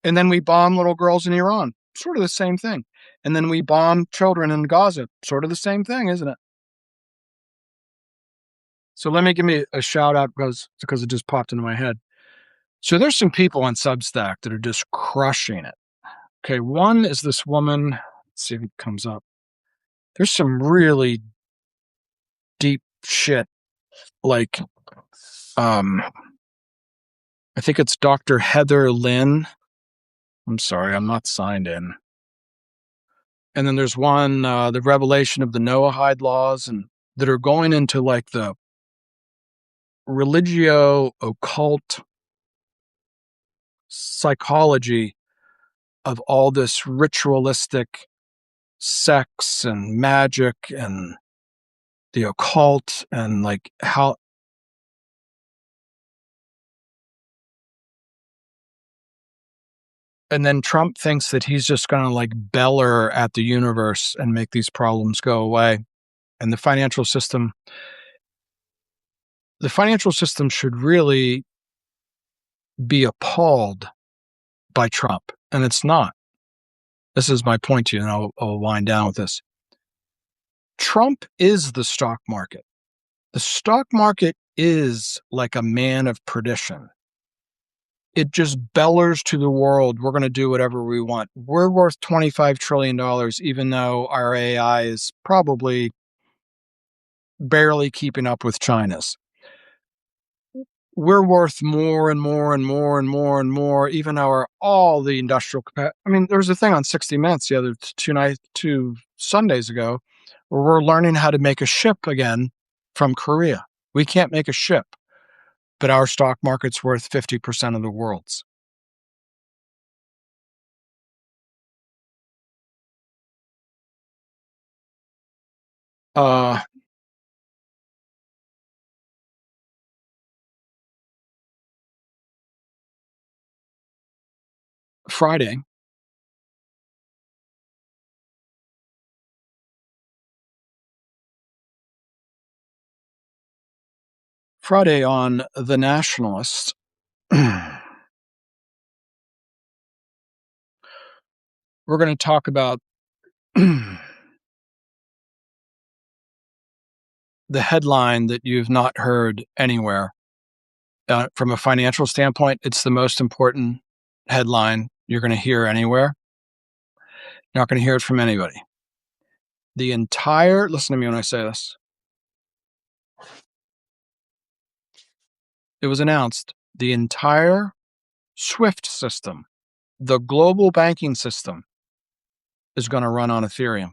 And then we bomb little girls in Iran. Sort of the same thing. And then we bomb children in Gaza. Sort of the same thing, isn't it? So let me give me a shout out because it just popped into my head. So there's some people on Substack that are just crushing it. Okay, one is this woman. Let's see if it comes up. There's some really deep shit. Like, I think it's Dr. Heather Lynn. I'm sorry, I'm not signed in. And then there's one, the revelation of the Noahide laws, and that are going into like the religio occult psychology of all this ritualistic sex and magic and the occult and like how. And then Trump thinks that he's just going to like beller at the universe and make these problems go away. And the financial system should really be appalled by Trump. And it's not. This is my point to you, and I'll wind down with this. Trump is the stock market. The stock market is like a man of perdition. It just bellers to the world, we're going to do whatever we want. We're worth $25 trillion, even though our AI is probably barely keeping up with China's. We're worth more and more and more and more and more, even all the industrial capacity. I mean, there was a thing on 60 Minutes the other two Sundays ago where we're learning how to make a ship again from Korea. We can't make a ship, but our stock market's worth 50% of the world's. Friday, on The Nationalist, we're going to talk about the headline that you've not heard anywhere. From a financial standpoint, it's the most important headline you're going to hear anywhere. You're not going to hear it from anybody. Listen to me when I say this. It was announced the entire SWIFT system, the global banking system, is going to run on Ethereum.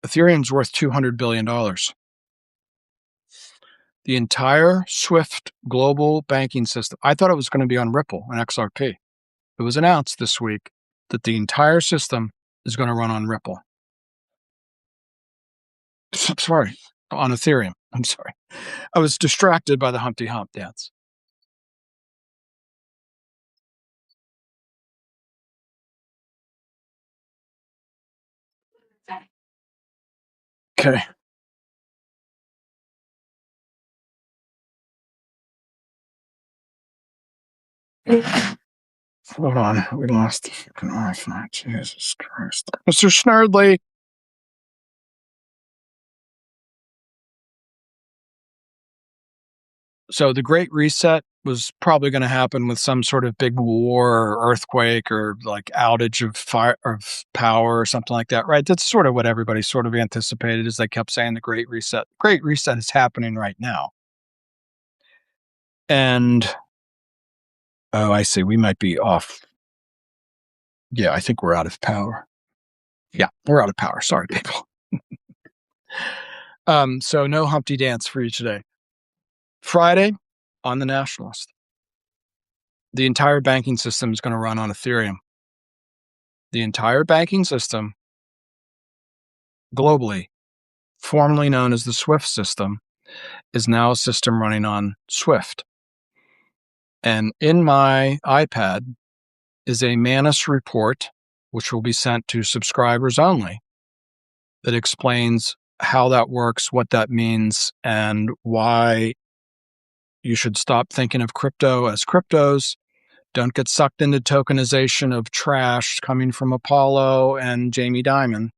Ethereum's worth $200 billion. The entire SWIFT global banking system. I thought it was going to be on Ripple and XRP. It was announced this week that the entire system is going to run on Ripple. Sorry, on Ethereum. I'm sorry. I was distracted by the Humpty Hump dance. Okay. Hold on. We lost the fucking Wi-Fi. Jesus Christ. Mr. Snurdly. So the Great Reset was probably going to happen with some sort of big war or earthquake or like outage of fire of power or something like that, right? That's sort of what everybody sort of anticipated, as they kept saying the Great Reset. Great Reset is happening right now. And oh, I see. We might be off. Yeah, I think we're out of power. Yeah, we're out of power. Sorry, people. So no Humpty Dance for you today. Friday on The Nationalist. The entire banking system is going to run on Ethereum. The entire banking system globally, formerly known as the SWIFT system, is now a system running on Swift. And in my iPad is a Manus report, which will be sent to subscribers only, that explains how that works, what that means, and why you should stop thinking of crypto as cryptos. Don't get sucked into tokenization of trash coming from Apollo and Jamie Dimon.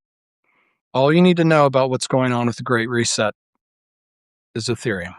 All you need to know about what's going on with the Great Reset is Ethereum.